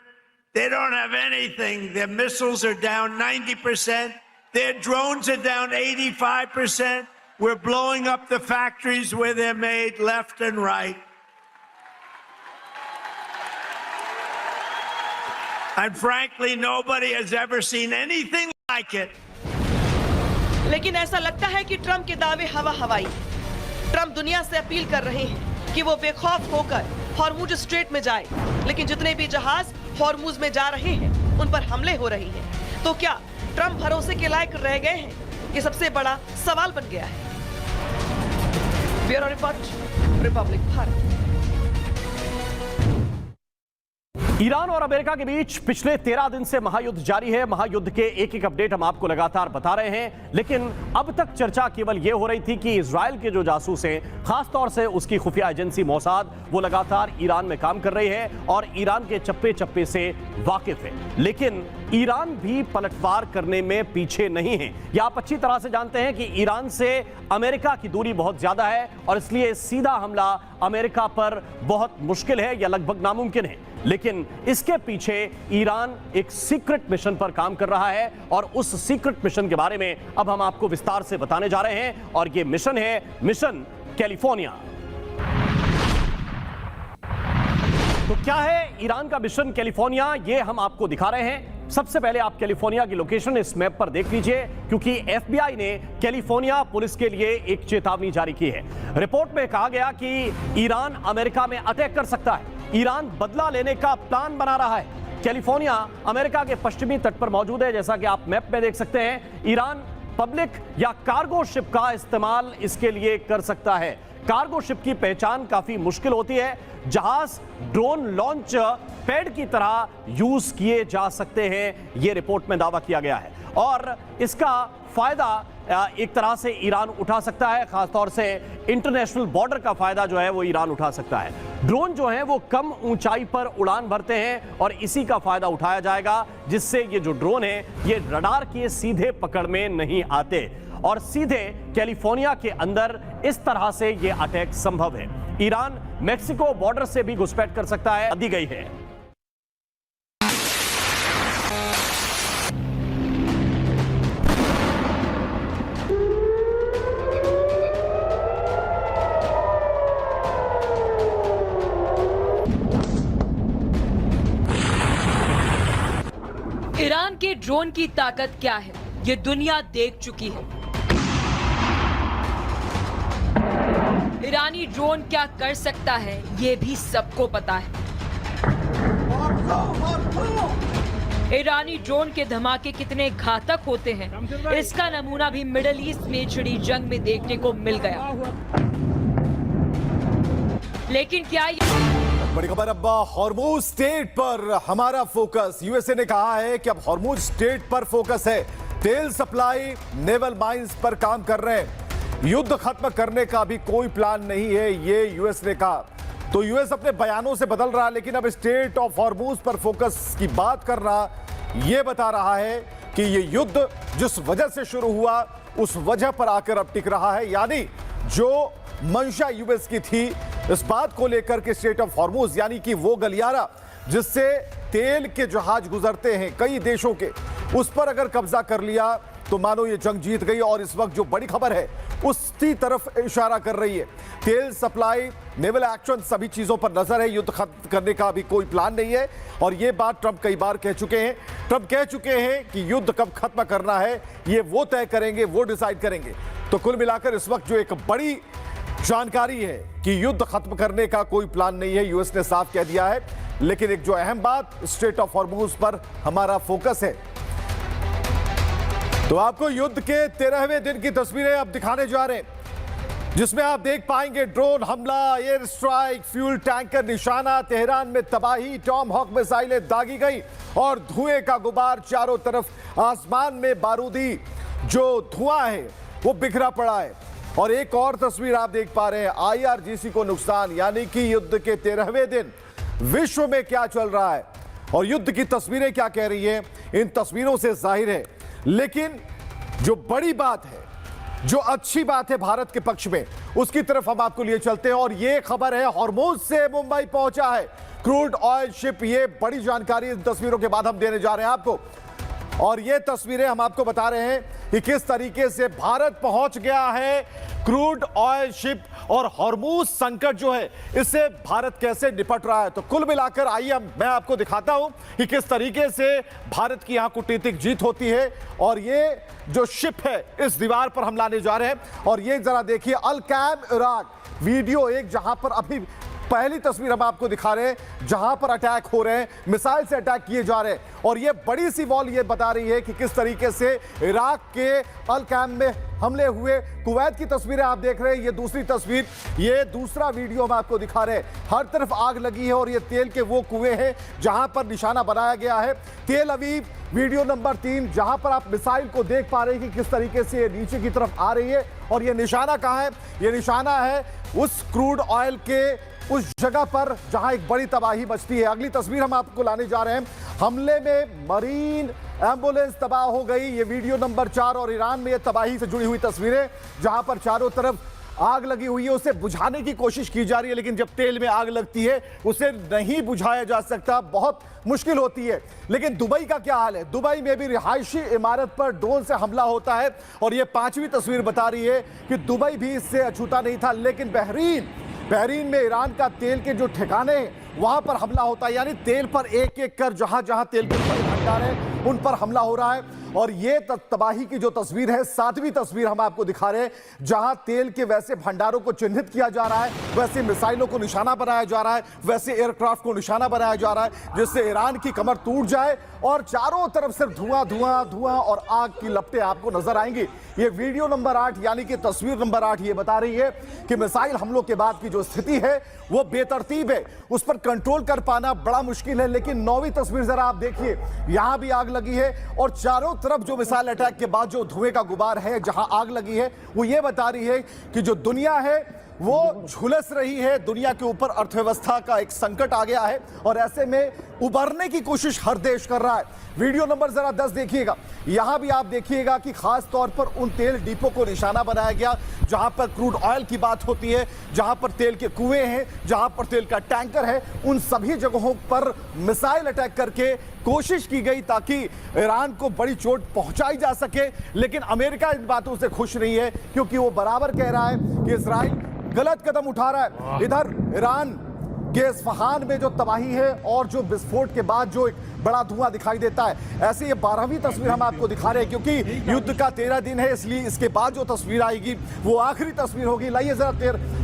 They don't have anything. Their missiles are down 90%. Their drones are down 85%. We're blowing up the factories where they're made left and right. And frankly, nobody has ever seen anything like it. लेकिन ऐसा लगता है कि Trump के दावे हवा हवाई। Trump दुनिया से अपील कर रहे हैं कि वो बेखौफ होकर हॉर्मुज स्ट्रेट में जाए, लेकिन जितने भी जहाज हॉर्मुज में जा रहे हैं उन पर हमले हो रहे हैं। तो क्या ट्रंप भरोसे के लायक रह गए हैं? ये सबसे बड़ा सवाल बन गया है। Bureau report, Republic Bharat. Iran और अमेरिका के बीच पिछले 13 दिन से महायुद्ध जारी है। महायुद्ध के एक एक अपडेट हम आपको लगातार बता रहे हैं, लेकिन अब तक चर्चा केवल यह हो रही थी कि इजराइल के जो जासूस हैं, खासतौर से उसकी खुफिया एजेंसी मोसाद, वो लगातार ईरान में काम कर रही है और ईरान के चप्पे चप्पे से वाकिफ है। लेकिन ईरान भी पलटवार करने में पीछे नहीं है। यह आप अच्छी तरह से जानते हैं कि ईरान से अमेरिका की दूरी बहुत ज्यादा है और इसलिए सीधा हमला अमेरिका पर बहुत मुश्किल है या लगभग नामुमकिन है। लेकिन इसके पीछे ईरान एक सीक्रेट मिशन पर काम कर रहा है और उस सीक्रेट मिशन के बारे में अब हम आपको विस्तार से बताने जा रहे हैं और यह मिशन है मिशन कैलिफोर्निया। तो क्या है ईरान का मिशन कैलिफोर्निया, ये हम आपको दिखा रहे हैं। सबसे पहले आप कैलिफोर्निया की लोकेशन इस मैप पर देख लीजिए, क्योंकि FBI ने कैलिफोर्निया पुलिस के लिए एक चेतावनी जारी की है। रिपोर्ट में कहा गया कि ईरान अमेरिका में अटैक कर सकता है। ईरान बदला लेने का प्लान बना रहा है। कैलिफोर्निया अमेरिका के पश्चिमी तट पर मौजूद है, जैसा कि आप मैप में देख सकते हैं। ईरान पब्लिक या कार्गो शिप का इस्तेमाल इसके लिए कर सकता है। कार्गो शिप की पहचान काफी मुश्किल होती है। जहाज ड्रोन लॉन्च पैड की तरह यूज किए जा सकते हैं, यह रिपोर्ट में दावा किया गया है और इसका फायदा एक तरह से ईरान उठा सकता है। खासतौर से इंटरनेशनल बॉर्डर का फायदा जो है वो ईरान उठा सकता है। ड्रोन जो है वो कम ऊंचाई पर उड़ान भरते हैं और इसी का फायदा उठाया जाएगा, जिससे ये जो ड्रोन है ये रडार के सीधे पकड़ में नहीं आते और सीधे कैलिफोर्निया के अंदर इस तरह से ये अटैक संभव है। ईरान मेक्सिको बॉर्डर से भी घुसपैठ कर सकता है, दी गई है। ईरान के ड्रोन की ताकत क्या है, ये दुनिया देख चुकी है। ईरानी ड्रोन क्या कर सकता है, ये भी सबको पता है। ईरानी ड्रोन के धमाके कितने घातक होते हैं, इसका नमूना भी मिडिल ईस्ट में छिड़ी जंग में देखने को मिल गया। लेकिन क्या बड़ी खबर अब हॉर्मुज स्टेट पर हमारा फोकस। यूएसए ने कहा है कि अब हॉर्मुज स्टेट पर फोकस है। तेल सप्लाई, नेवल माइंस पर काम कर रहे हैं। युद्ध खत्म करने का भी कोई प्लान नहीं है, ये यूएस ने कहा। तो यूएस अपने बयानों से बदल रहा है, लेकिन अब स्टेट ऑफ हॉर्मुज पर फोकस की बात कर रहा, यह बता रहा है कि ये युद्ध जिस वजह से शुरू हुआ उस वजह पर आकर अब टिक रहा है। यानी जो मंशा यूएस की थी इस बात को लेकर के स्टेट ऑफ हॉर्मुज, यानी कि वो गलियारा जिससे तेल के जहाज गुजरते हैं कई देशों के, उस पर अगर कब्जा कर लिया तो मानो ये जंग जीत गई। और इस वक्त जो बड़ी खबर है उसकी तरफ इशारा कर रही है। तेल सप्लाई, नेवल एक्शन, सभी चीजों पर नजर है। युद्ध खत्म करने का अभी कोई प्लान नहीं है और ये बात ट्रंप कई बार कह चुके हैं। ट्रंप कह चुके हैं कि युद्ध कब खत्म करना है ये वो तय करेंगे, वो डिसाइड करेंगे। तो कुल मिलाकर इस वक्त जो एक बड़ी जानकारी है कि युद्ध खत्म करने का कोई प्लान नहीं है, यूएस ने साफ कह दिया है। लेकिन एक जो अहम बात, स्ट्रेट ऑफ हॉर्मुज पर हमारा फोकस है। तो आपको युद्ध के 13वें दिन की तस्वीरें अब दिखाने जा रहे हैं, जिसमें आप देख पाएंगे ड्रोन हमला, एयर स्ट्राइक, फ्यूल टैंकर निशाना, तेहरान में तबाही, टॉम हॉक मिसाइलें दागी गई और धुएं का गुबार चारों तरफ। आसमान में बारूदी जो धुआं है वो बिखरा पड़ा है। और एक और तस्वीर आप देख पा रहे हैं, IRGC को नुकसान, यानी कि युद्ध के 13वें दिन विश्व में क्या चल रहा है और युद्ध की तस्वीरें क्या कह रही है, इन तस्वीरों से जाहिर है। लेकिन जो बड़ी बात है, जो अच्छी बात है भारत के पक्ष में, उसकी तरफ हम आपको लिए चलते हैं। और ये खबर है, हॉर्मुज से मुंबई पहुंचा है क्रूड ऑयल शिप। ये बड़ी जानकारी इन तस्वीरों के बाद हम देने जा रहे हैं आपको। और ये तस्वीरें हम आपको बता रहे हैं कि किस तरीके से भारत पहुंच गया है क्रूड ऑयल शिप और हॉर्मुज संकट जो है इससे भारत कैसे निपट रहा है। तो कुल मिलाकर आइए मैं आपको दिखाता हूं कि किस तरीके से भारत की यहां कूटनीतिक जीत होती है। और ये जो शिप है इस दीवार पर हम लाने जा रहे हैं। और ये जरा देखिए, अल कैम इराक वीडियो एक, जहां पर अभी पहली तस्वीर हम आपको दिखा रहे हैं जहां पर अटैक हो रहे हैं, मिसाइल से अटैक किए जा रहे हैं। और ये बड़ी सी वॉल ये बता रही है कि किस तरीके से इराक के अल कैम में हमले हुए। कुवैत की तस्वीरें आप देख रहे हैं, ये दूसरी तस्वीर, ये दूसरा वीडियो हम आपको दिखा रहे हैं। हर तरफ आग लगी है और ये तेल के वो कुएं हैं जहां पर निशाना बनाया गया है। तेल अवीव वीडियो नंबर 3, जहां पर आप मिसाइल को देख पा रहे हैं कि किस तरीके से ये नीचे की तरफ आ रही है। और ये निशाना कहां है? ये निशाना है उस क्रूड ऑयल के उस जगह पर जहां एक बड़ी तबाही मचती है। अगली तस्वीर हम आपको लाने जा रहे हैं, हमले में मरीन एम्बुलेंस तबाह हो गई, ये वीडियो नंबर 4। और ईरान में ये तबाही से जुड़ी हुई तस्वीरें जहां पर चारों तरफ आग लगी हुई है, उसे बुझाने की कोशिश की जा रही है। लेकिन जब तेल में आग लगती है उसे नहीं बुझाया जा सकता, बहुत मुश्किल होती है। लेकिन दुबई का क्या हाल है? दुबई में भी रिहायशी इमारत पर ड्रोन से हमला होता है। और ये 5वीं तस्वीर बता रही है कि दुबई भी इससे अछूता नहीं था। लेकिन बहरीन में ईरान का तेल के जो ठिकाने वहां पर हमला होता है, यानी तेल पर एक एक कर जहां जहां तेल के बड़े भंडार हैं उन पर हमला हो रहा है। और ये तबाही की जो तस्वीर है, 7वीं तस्वीर हम आपको दिखा रहे हैं, जहां तेल के वैसे भंडारों को चिन्हित किया जा रहा है, वैसे मिसाइलों को निशाना बनाया जा रहा है, वैसे एयरक्राफ्ट को निशाना बनाया जा रहा है, जिससे ईरान की कमर टूट जाए। और चारों तरफ सिर्फ धुआं धुआं धुआं और आग की लपटें आपको नजर आएंगी। ये वीडियो नंबर 8 यानी कि तस्वीर नंबर 8 ये बता रही है कि मिसाइल हमलों के बाद की जो स्थिति है वो बेतरतीब है, उस पर कंट्रोल कर पाना बड़ा मुश्किल है। लेकिन 9वीं तस्वीर जरा आप देखिए, यहां भी आग लगी है और चारों तरफ जो मिसाइल अटैक के बाद जो धुएं का गुबार है, जहां आग लगी है, वो ये बता रही है कि जो दुनिया है वो झुलस रही है। दुनिया के ऊपर अर्थव्यवस्था का एक संकट आ गया है और ऐसे में उबरने की कोशिश हर देश कर रहा है। वीडियो नंबर जरा 10 देखिएगा, यहां भी आप देखिएगा कि खास तौर पर उन तेल डिपो को निशाना बनाया गया जहां पर क्रूड ऑयल की बात होती है, जहां पर तेल के कुएं हैं, जहां पर तेल का टैंकर है। उन सभी जगहों पर मिसाइल अटैक करके कोशिश की गई ताकि ईरान को बड़ी चोट पहुंचाई जा सके। लेकिन अमेरिका इन बातों से खुश नहीं है, क्योंकि वो बराबर कह रहा है कि इजराइल गलत कदम उठा रहा है। इधर ईरान के इस्फहान में जो तबाही है और जो विस्फोट के बाद जो एक बड़ा धुआं दिखाई देता है, ऐसे ये 12वीं तस्वीर हम आपको दिखा रहे हैं, क्योंकि युद्ध का 13 दिन है, इसलिए इसके बाद जो तस्वीर आएगी वो आखिरी तस्वीर होगी। लाइए जरा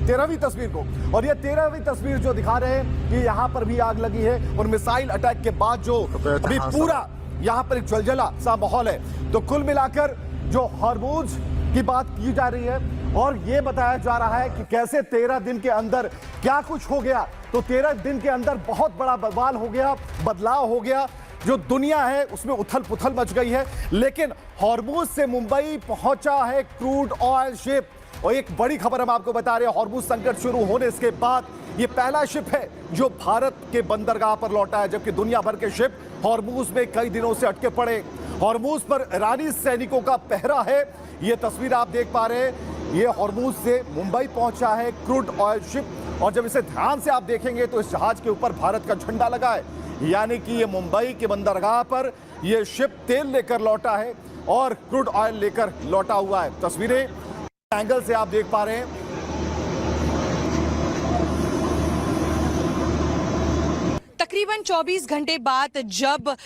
13वीं तस्वीर को। और ये 13वीं तस्वीर जो दिखा रहे हैं कि यहाँ पर भी आग लगी है और मिसाइल अटैक के बाद जो अभी पूरा यहाँ पर एक जलजला सा माहौल है। तो कुल मिलाकर जो हॉर्मुज की बात की जा रही है और ये बताया जा रहा है कि कैसे 13 दिन के अंदर क्या कुछ हो गया। तो 13 दिन के अंदर बहुत बड़ा बवाल हो गया, बदलाव हो गया, जो दुनिया है उसमें उथल पुथल मच गई है। लेकिन हॉर्मुज से मुंबई पहुंचा है क्रूड ऑयल शिप। और एक बड़ी खबर हम आपको बता रहे हैं, हॉर्मुज संकट शुरू होने के बाद ये पहला शिप है जो भारत के बंदरगाह पर लौटा है, जबकि दुनिया भर के शिप हॉर्मुज में कई दिनों से अटके पड़े। हॉर्मुज पर ईरानी सैनिकों का पहरा है। ये तस्वीर आप देख पा रहे हैं, ये हॉर्मुज से मुंबई पहुंचा है क्रूड ऑयल शिप। और जब इसे ध्यान से आप देखेंगे तो इस जहाज के ऊपर भारत का झंडा लगा है, यानी कि ये मुंबई के बंदरगाह पर ये शिप तेल लेकर लौटा है और क्रूड ऑयल लेकर लौटा हुआ है। तस्वीरें एंगल से आप देख पा रहे हैं। तकरीबन 24 घंटे बाद जब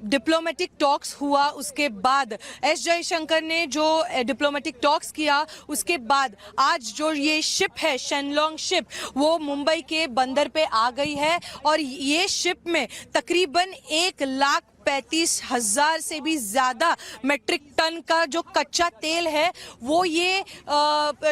डिप्लोमेटिक टॉक्स हुआ, उसके बाद एस जयशंकर ने जो डिप्लोमेटिक टॉक्स किया, उसके बाद आज जो ये शिप है, शेनलोंग शिप, वो मुंबई के बंदर पे आ गई है और ये शिप में तकरीबन 1,35,000 से भी ज्यादा मेट्रिक टन का जो कच्चा तेल है वो ये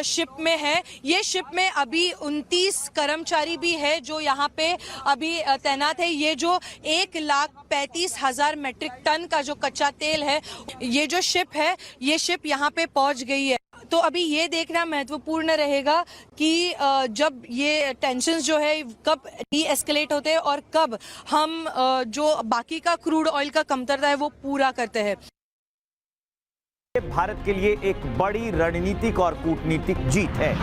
शिप में है। ये शिप में अभी 29 कर्मचारी भी है जो यहाँ पे अभी तैनात है। ये जो 1,35,000 मेट्रिक टन का जो कच्चा तेल है, ये जो शिप है, ये शिप यहाँ पे पहुंच गई है। तो अभी ये देखना महत्वपूर्ण रहेगा कि जब ये टेंशन्स जो है कब डी एस्केलेट होते हैं और कब हम जो बाकी का क्रूड ऑयल का कमतरता है वो पूरा करते हैं। भारत के लिए एक बड़ी रणनीतिक और कूटनीतिक जीत है।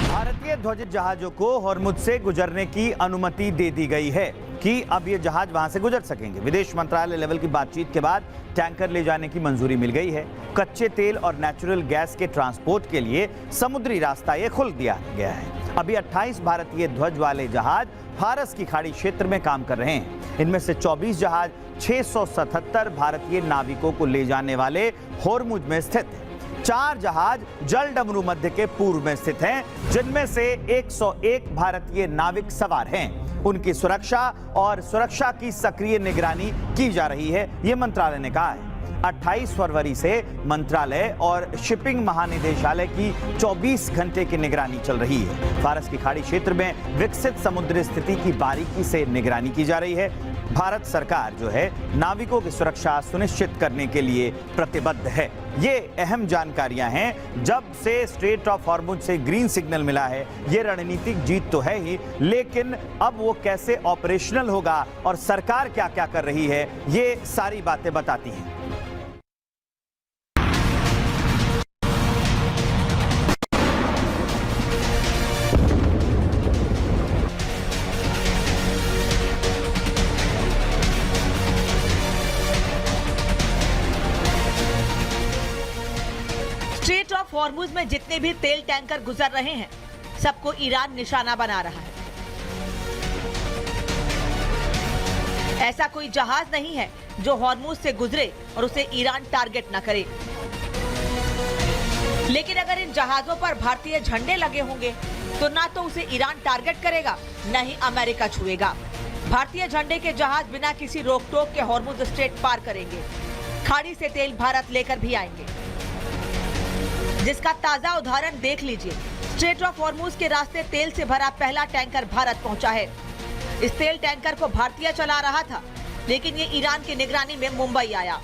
भारतीय ध्वजित जहाजों को हॉर्मुज से गुजरने की अनुमति दे दी गई है कि अब ये जहाज वहां से गुजर सकेंगे। विदेश मंत्रालय लेवल की बातचीत के बाद टैंकर ले जाने की मंजूरी मिल गई है। कच्चे तेल और नेचुरल गैस के ट्रांसपोर्ट के लिए समुद्री रास्ता ये खोल दिया गया है। अभी 28 भारतीय ध्वज वाले जहाज फारस की खाड़ी क्षेत्र में काम कर रहे हैं। इनमें से 24 जहाज 677 भारतीय नाविकों को ले जाने वाले हॉर्मुज में स्थित हैं। 4 जहाज जल डमरू मध्य के पूर्व में स्थित हैं, जिनमें से 101 भारतीय नाविक सवार हैं। उनकी सुरक्षा और सुरक्षा की सक्रिय निगरानी की जा रही है, ये मंत्रालय ने कहा है। 28 फरवरी से मंत्रालय और शिपिंग महानिदेशालय की 24 घंटे की निगरानी चल रही है। फारस की खाड़ी क्षेत्र में विकसित समुद्री स्थिति की बारीकी से निगरानी की जा रही है। भारत सरकार जो है नाविकों की सुरक्षा सुनिश्चित करने के लिए प्रतिबद्ध है। ये अहम जानकारियां हैं। जब से स्ट्रेट ऑफ हॉर्मुज से ग्रीन सिग्नल मिला है, ये रणनीतिक जीत तो है ही, लेकिन अब वो कैसे ऑपरेशनल होगा और सरकार क्या क्या कर रही है, ये सारी बातें बताती हैं। स्ट्रेट ऑफ हॉर्मुज में जितने भी तेल टैंकर गुजर रहे हैं, सबको ईरान निशाना बना रहा है। ऐसा कोई जहाज नहीं है जो हॉर्मुज से गुजरे और उसे ईरान टारगेट न करे। लेकिन अगर इन जहाजों पर भारतीय झंडे लगे होंगे तो ना तो उसे ईरान टारगेट करेगा, न ही अमेरिका छुएगा। भारतीय झंडे के जहाज बिना किसी रोक टोक के हॉर्मुज स्ट्रेट पार करेंगे। खाड़ी से तेल भारत लेकर भी आएंगे, जिसका ताजा उदाहरण देख लीजिए। स्ट्रेट ऑफ हॉर्मुज के रास्ते तेल से भरा पहला टैंकर भारत पहुंचा है। इस तेल टैंकर को भारतीय चला रहा था, लेकिन ये ईरान की निगरानी में मुंबई आया।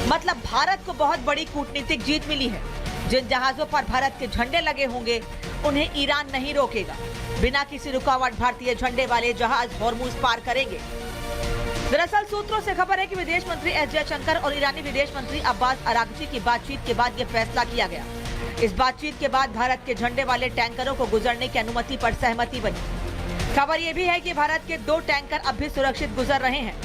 मतलब भारत को बहुत बड़ी कूटनीतिक जीत मिली है। जिन जहाजों पर भारत के झंडे लगे होंगे उन्हें ईरान नहीं रोकेगा। बिना किसी रुकावट भारतीय झंडे वाले जहाज हॉर्मुज पार करेंगे। दरअसल सूत्रों से खबर है कि विदेश मंत्री एस जयशंकर और ईरानी विदेश मंत्री अब्बास अरागची की बातचीत के बाद यह फैसला किया गया। इस बातचीत के बाद भारत के झंडे वाले टैंकरों को गुजरने की अनुमति पर सहमति बनी। खबर यह भी है कि भारत के 2 टैंकर अब भी सुरक्षित गुजर रहे हैं।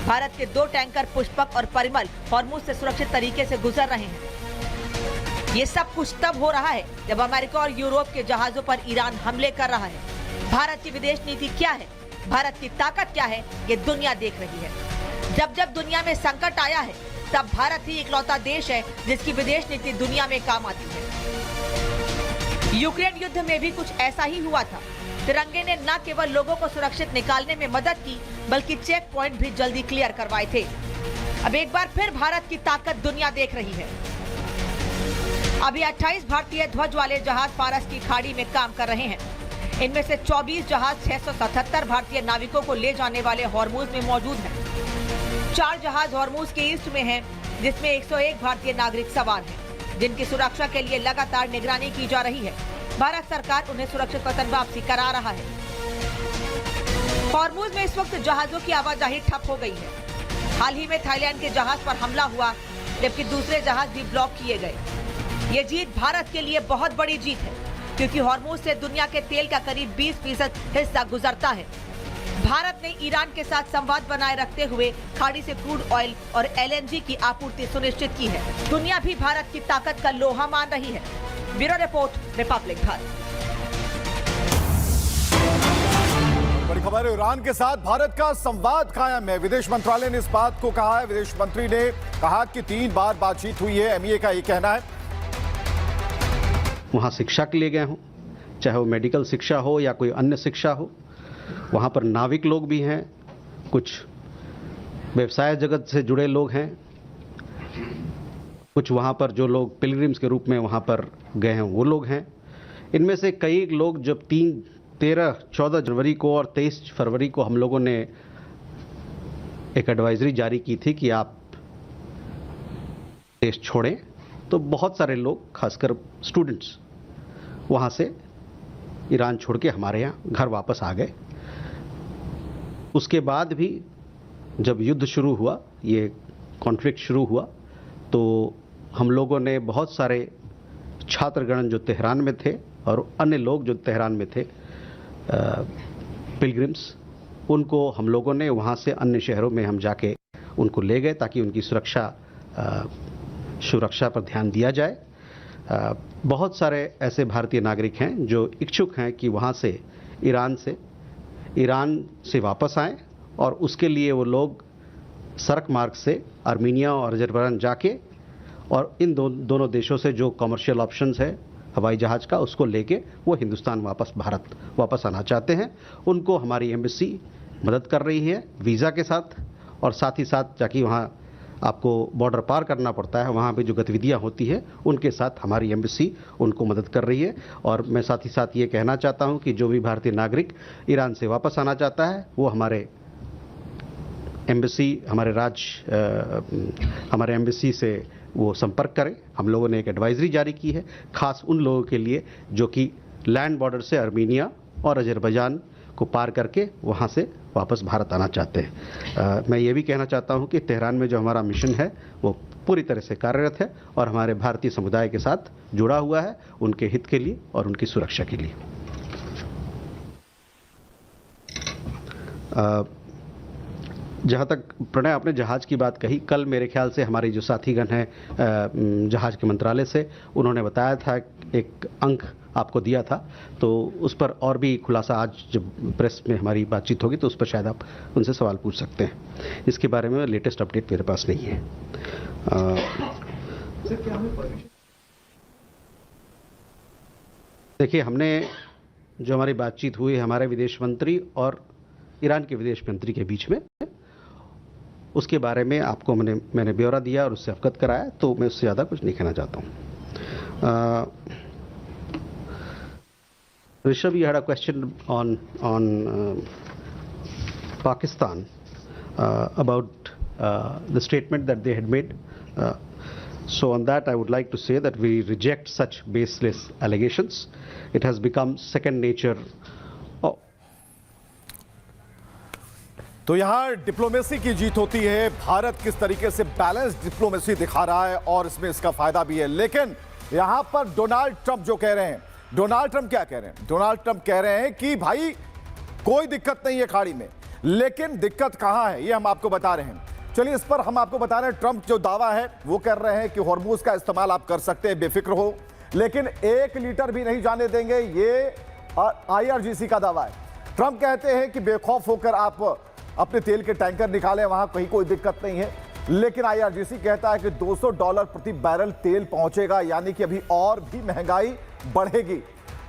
भारत के 2 टैंकर पुष्पक और परिमल हॉर्मुज से सुरक्षित तरीके से गुजर रहे हैं। ये सब कुछ तब हो रहा है जब अमेरिका और यूरोप के जहाजों पर ईरान हमले कर रहा है। भारत की विदेश नीति क्या है, भारत की ताकत क्या है, ये दुनिया देख रही है। जब जब दुनिया में संकट आया है, तब भारत ही इकलौता देश है जिसकी विदेश नीति दुनिया में काम आती है। यूक्रेन युद्ध में भी कुछ ऐसा ही हुआ था। तिरंगे ने न केवल लोगों को सुरक्षित निकालने में मदद की, बल्कि चेक पॉइंट भी जल्दी क्लियर करवाए थे। अब एक बार फिर भारत की ताकत दुनिया देख रही है। अभी 28 भारतीय ध्वज वाले जहाज फारस की खाड़ी में काम कर रहे हैं। इनमें से 24 जहाज 677 भारतीय नाविकों को ले जाने वाले हॉर्मुज में मौजूद हैं। 4 जहाज हॉर्मुज के ईस्ट में हैं, जिसमें 101 भारतीय नागरिक सवार हैं, जिनकी सुरक्षा के लिए लगातार निगरानी की जा रही है। भारत सरकार उन्हें सुरक्षित वतन वापसी करा रहा है। हॉर्मुज में इस वक्त जहाजों की आवाजाही ठप हो गई है। हाल ही में थाईलैंड के जहाज पर हमला हुआ, जबकि दूसरे जहाज भी ब्लॉक किए गए। ये जीत भारत के लिए बहुत बड़ी जीत है, क्योंकि हॉर्मुज से दुनिया के तेल का करीब 20% हिस्सा गुजरता है। भारत ने ईरान के साथ संवाद बनाए रखते हुए खाड़ी से क्रूड ऑयल और LNG की आपूर्ति सुनिश्चित की है। दुनिया भी भारत की ताकत का लोहा मान रही है। Bureau report, Republic Bharat. बड़ी खबर है, ईरान के साथ भारत का संवाद कायम है। विदेश मंत्रालय ने इस बात को कहा है। विदेश मंत्री ने कहा कि 3 बार बातचीत हुई है। MEA का ये कहना है। वहाँ शिक्षा के लिए गए हों, चाहे वो मेडिकल शिक्षा हो या कोई अन्य शिक्षा हो। वहाँ पर नाविक लोग भी हैं, कुछ व्यवसाय जगत से जुड़े लोग हैं, कुछ वहाँ पर जो लोग पिलग्रिम्स के रूप में वहाँ पर गए हैं वो लोग हैं। इनमें से कई लोग जब 14 जनवरी को और 23 फरवरी को हम लोगों ने एक एडवाइजरी जारी की थी कि आप देश छोड़ें, तो बहुत सारे लोग, खासकर स्टूडेंट्स, वहाँ से ईरान छोड़ के हमारे यहाँ घर वापस आ गए। उसके बाद भी जब युद्ध शुरू हुआ, ये कॉन्फ्लिक्ट शुरू हुआ, तो हम लोगों ने बहुत सारे छात्रगण जो तेहरान में थे और अन्य लोग जो तेहरान में थे, पिलग्रिम्स, उनको हम लोगों ने वहाँ से अन्य शहरों में हम जाके उनको ले गए ताकि उनकी सुरक्षा पर ध्यान दिया जाए। बहुत सारे ऐसे भारतीय नागरिक हैं जो इच्छुक हैं कि वहाँ से ईरान से वापस आएं और उसके लिए वो लोग सड़क मार्ग से आर्मीनिया और अजरबैजान जाके और इन दोनों देशों से जो कमर्शियल ऑप्शंस है हवाई जहाज़ का, उसको लेके वो हिंदुस्तान भारत वापस आना चाहते हैं। उनको हमारी एम्बेसी मदद कर रही है वीज़ा के साथ, और साथ ही साथ जाकि वहाँ आपको बॉर्डर पार करना पड़ता है, वहाँ पे जो गतिविधियाँ होती है उनके साथ हमारी एम्बेसी उनको मदद कर रही है। और मैं साथ ही साथ ये कहना चाहता हूँ कि जो भी भारतीय नागरिक ईरान से वापस आना चाहता है वो हमारे एम्बेसी से वो संपर्क करें। हम लोगों ने एक एडवाइजरी जारी की है खास उन लोगों के लिए जो कि लैंड बॉर्डर से आर्मीनिया और अजरबैजान को पार करके वहाँ से वापस भारत आना चाहते हैं। मैं ये भी कहना चाहता हूँ कि तेहरान में जो हमारा मिशन है वो पूरी तरह से कार्यरत है और हमारे भारतीय समुदाय के साथ जुड़ा हुआ है, उनके हित के लिए और उनकी सुरक्षा के लिए। जहाँ तक प्रणय आपने जहाज़ की बात कही, कल मेरे ख्याल से हमारे जो साथीगण हैं जहाज़ के मंत्रालय से, उन्होंने बताया था, एक अंक आपको दिया था, तो उस पर और भी खुलासा आज जब प्रेस में हमारी बातचीत होगी तो उस पर शायद आप उनसे सवाल पूछ सकते हैं। इसके बारे में लेटेस्ट अपडेट मेरे पास नहीं है। देखिए, हमने जो हमारी बातचीत हुई हमारे विदेश मंत्री और ईरान के विदेश मंत्री के बीच में, उसके बारे में आपको मैंने ब्यौरा दिया और उससे अवगत कराया, तो मैं उससे ज़्यादा कुछ नहीं कहना चाहता हूँ। Rishabh, you had a question on Pakistan about the statement that they had made. So on that, I would like to say that we reject such baseless allegations. It has become second nature. तो यहाँ diplomacy की जीत होती है। भारत किस तरीके से balance diplomacy दिखा रहा है और इसमें इसका फायदा भी है। लेकिन यहाँ पर डोनाल्ड ट्रंप जो कह रहे हैं, डोनाल्ड ट्रंप क्या कह रहे हैं? डोनाल्ड ट्रंप कह रहे हैं कि भाई कोई दिक्कत नहीं है खाड़ी में, लेकिन दिक्कत कहाँ है ये हम आपको बता रहे हैं। चलिए, इस पर हम आपको बता रहे हैं। ट्रंप जो दावा है वो कर रहे हैं कि हॉर्मूज का इस्तेमाल आप कर सकते हैं, बेफिक्र हो, लेकिन 1 लीटर भी नहीं जाने देंगे। ये IRGC का दावा है। ट्रंप कहते हैं कि बेखौफ होकर आप अपने तेल के टैंकर निकालें, वहां कहीं कोई दिक्कत नहीं है, लेकिन IRGC कहता है कि $200 प्रति बैरल तेल पहुंचेगा, यानी कि अभी और भी महंगाई बढ़ेगी।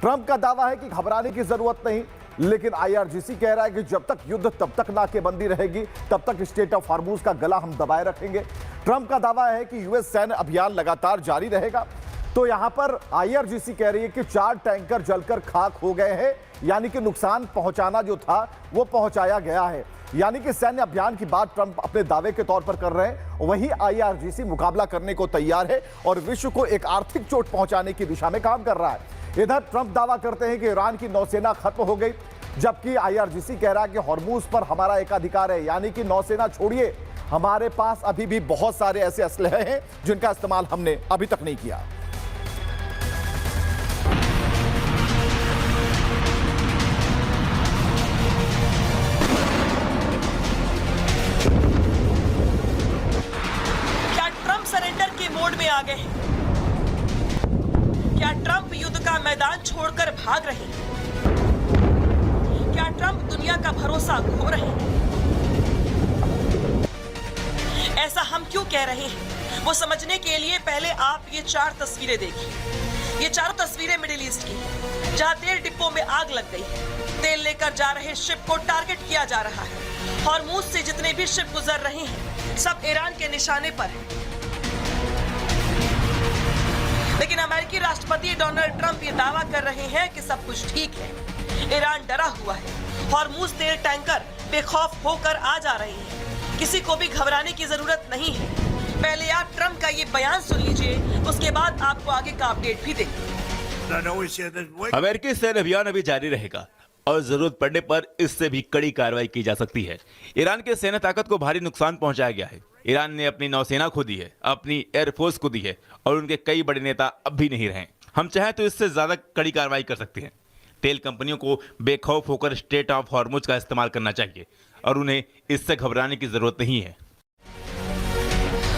ट्रंप का दावा है कि घबराने की जरूरत नहीं, लेकिन IRGC कह रहा है कि जब तक युद्ध तब तक नाकेबंदी रहेगी, तब तक स्टेट ऑफ हॉर्मूज का गला हम दबाए रखेंगे। ट्रंप का दावा है कि US सैन्य अभियान लगातार जारी रहेगा। तो यहां पर IRGC कह रही है कि 4 टैंकर जलकर खाक हो गए हैं, यानी कि नुकसान पहुंचाना जो था वो पहुंचाया गया है। यानी कि सैन्य अभियान की बात ट्रंप अपने दावे के तौर पर कर रहे हैं, वहीं IRGC मुकाबला करने को तैयार है और विश्व को एक आर्थिक चोट पहुंचाने की दिशा में काम कर रहा है। इधर ट्रंप दावा करते हैं कि ईरान की नौसेना खत्म हो गई, जबकि IRGC कह रहा है कि हॉर्मूज पर हमारा एकाधिकार है, यानी कि नौसेना छोड़िए, हमारे पास अभी भी बहुत सारे ऐसे असलहे हैं जिनका इस्तेमाल हमने अभी तक नहीं किया। मैदान छोड़कर भाग रहे हैं? क्या ट्रंप दुनिया का भरोसा खो रहे हैं? ऐसा हम क्यों कह रहे हैं, वो समझने के लिए पहले आप ये 4 तस्वीरें देखिए। ये चारों तस्वीरें मिडिल ईस्ट की हैं, जहां तेल डिब्बों में आग लग गई है। तेल लेकर जा रहे शिप को टारगेट किया जा रहा है। हॉर्मूज से जितने भी शिप गुजर रहे हैं, सब ईरान के निशाने पर हैं। लेकिन अमेरिकी राष्ट्रपति डोनाल्ड ट्रंप ये दावा कर रहे हैं कि सब कुछ ठीक है। ईरान डरा हुआ है। हॉर्मूज तेल टैंकर बेखौफ होकर आ जा रहे हैं। किसी को भी घबराने की जरूरत नहीं है। पहले आप ट्रंप का ये बयान सुन लीजिए, उसके बाद आपको आगे का अपडेट भी देंगे। अमेरिकी सैन्य अभियान अभी जारी रहेगा और जरूरत पड़ने पर इससे भी कड़ी कार्रवाई की जा सकती है। ईरान के सैन्य ताकत को भारी नुकसान पहुंचाया गया है। ईरान ने अपनी नौसेना खो दी है, अपनी एयरफोर्स को दी है और उनके कई बड़े नेता अब भी नहीं रहे। हम चाहें तो इससे ज्यादा कड़ी कार्रवाई कर सकते हैं। तेल कंपनियों को बेखौफ होकर स्ट्रेट ऑफ हॉर्मुज का इस्तेमाल करना चाहिए और उन्हें इससे घबराने की जरूरत नहीं है।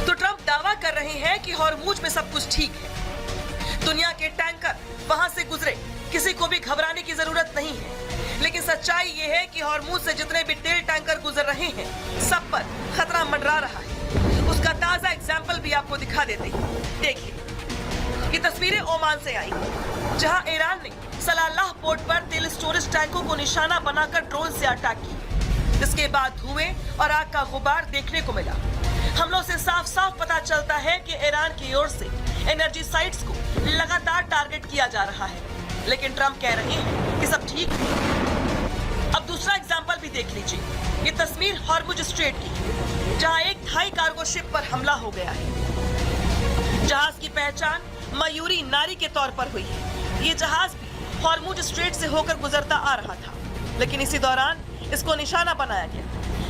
तो ट्रंप दावा कर रहे हैं कि हॉर्मुज में सब कुछ ठीक है। दुनिया के टैंकर वहां से गुजरे, किसी को भी घबराने की जरूरत नहीं है। लेकिन सच्चाई ये है कि हॉर्मुज से जितने भी तेल टैंकर गुजर रहे हैं, सब पर खतरा मंडरा रहा है। उसका ताजा एग्जाम्पल भी आपको दिखा देते हैं। देखिए, ये तस्वीरें ओमान से आई, जहां ईरान ने सलालाह पोर्ट पर तेल स्टोरेज टैंकों को निशाना बनाकर ड्रोन से अटैक किया, जिसके बाद धुएं और आग का गुबार देखने को मिला। हमलों से साफ साफ पता चलता है कि ईरान की ओर से एनर्जी साइट्स को लगातार टारगेट किया जा रहा है। लेकिन ट्रंप कह रहे हैं कि सब ठीक है। अब दूसरा एग्जाम्पल भी देख लीजिए। ये तस्वीर हॉर्मुज स्ट्रेट की है, जहां एक थाई कार्गो शिप पर हमला हो गया है। जहाज की पहचान मयूरी नारी के तौर पर हुई है। ये जहाज भी हॉर्मुज स्ट्रेट से होकर गुजरता आ रहा था, लेकिन इसी दौरान इसको निशाना बनाया गया।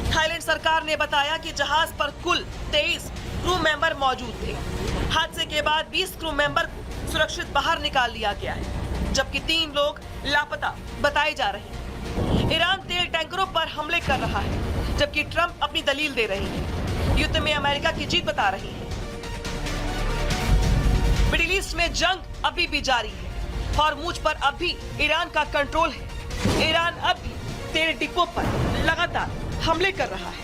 थाईलैंड सरकार ने बताया कि जहाज पर कुल 23 क्रू मेंबर मौजूद थे। हादसे के बाद 20 क्रू मेंबर को सुरक्षित बाहर निकाल लिया गया है, जबकि 3 लोग लापता बताए जा रहे हैं। ईरान तेल टैंकरों पर हमले कर रहा है, जबकि ट्रंप अपनी दलील दे रहे हैं। युद्ध में अमेरिका की जीत बता रही है। मिडिल ईस्ट में जंग अभी भी जारी है। हॉर्मुज पर अब भी ईरान का कंट्रोल है। ईरान अब भी तेल डिब्बों पर लगातार हमले कर रहा है।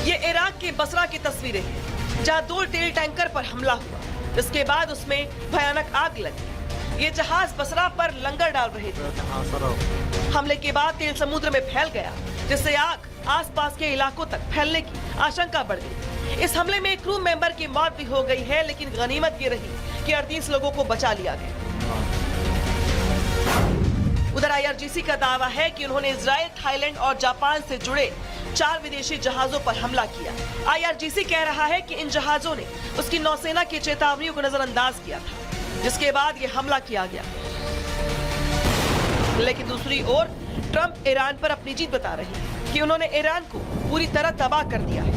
ये इराक के बसरा की तस्वीरें हैं, जहां 2 तेल टैंकर पर हमला हुआ, जिसके बाद उसमें भयानक आग लगी। ये जहाज बसरा पर लंगर डाल रहे थे। हमले के बाद तेल समुद्र में फैल गया, जिससे आग आसपास के इलाकों तक फैलने की आशंका बढ़ गई। इस हमले में एक क्रू मेंबर की मौत भी हो गई है, लेकिन गनीमत ये रही कि 38 लोगों को बचा लिया गया। उधर IRGC का दावा है कि उन्होंने इजराइल, थाईलैंड और जापान से जुड़े 4 विदेशी जहाजों पर हमला किया। IRGC कह रहा है कि इन जहाजों ने उसकी नौसेना की चेतावनियों को नजरअंदाज किया था, जिसके बाद ये हमला किया गया। लेकिन दूसरी ओर ट्रंप ईरान पर अपनी जीत बता रहे हैं कि उन्होंने ईरान को पूरी तरह तबाह कर दिया है।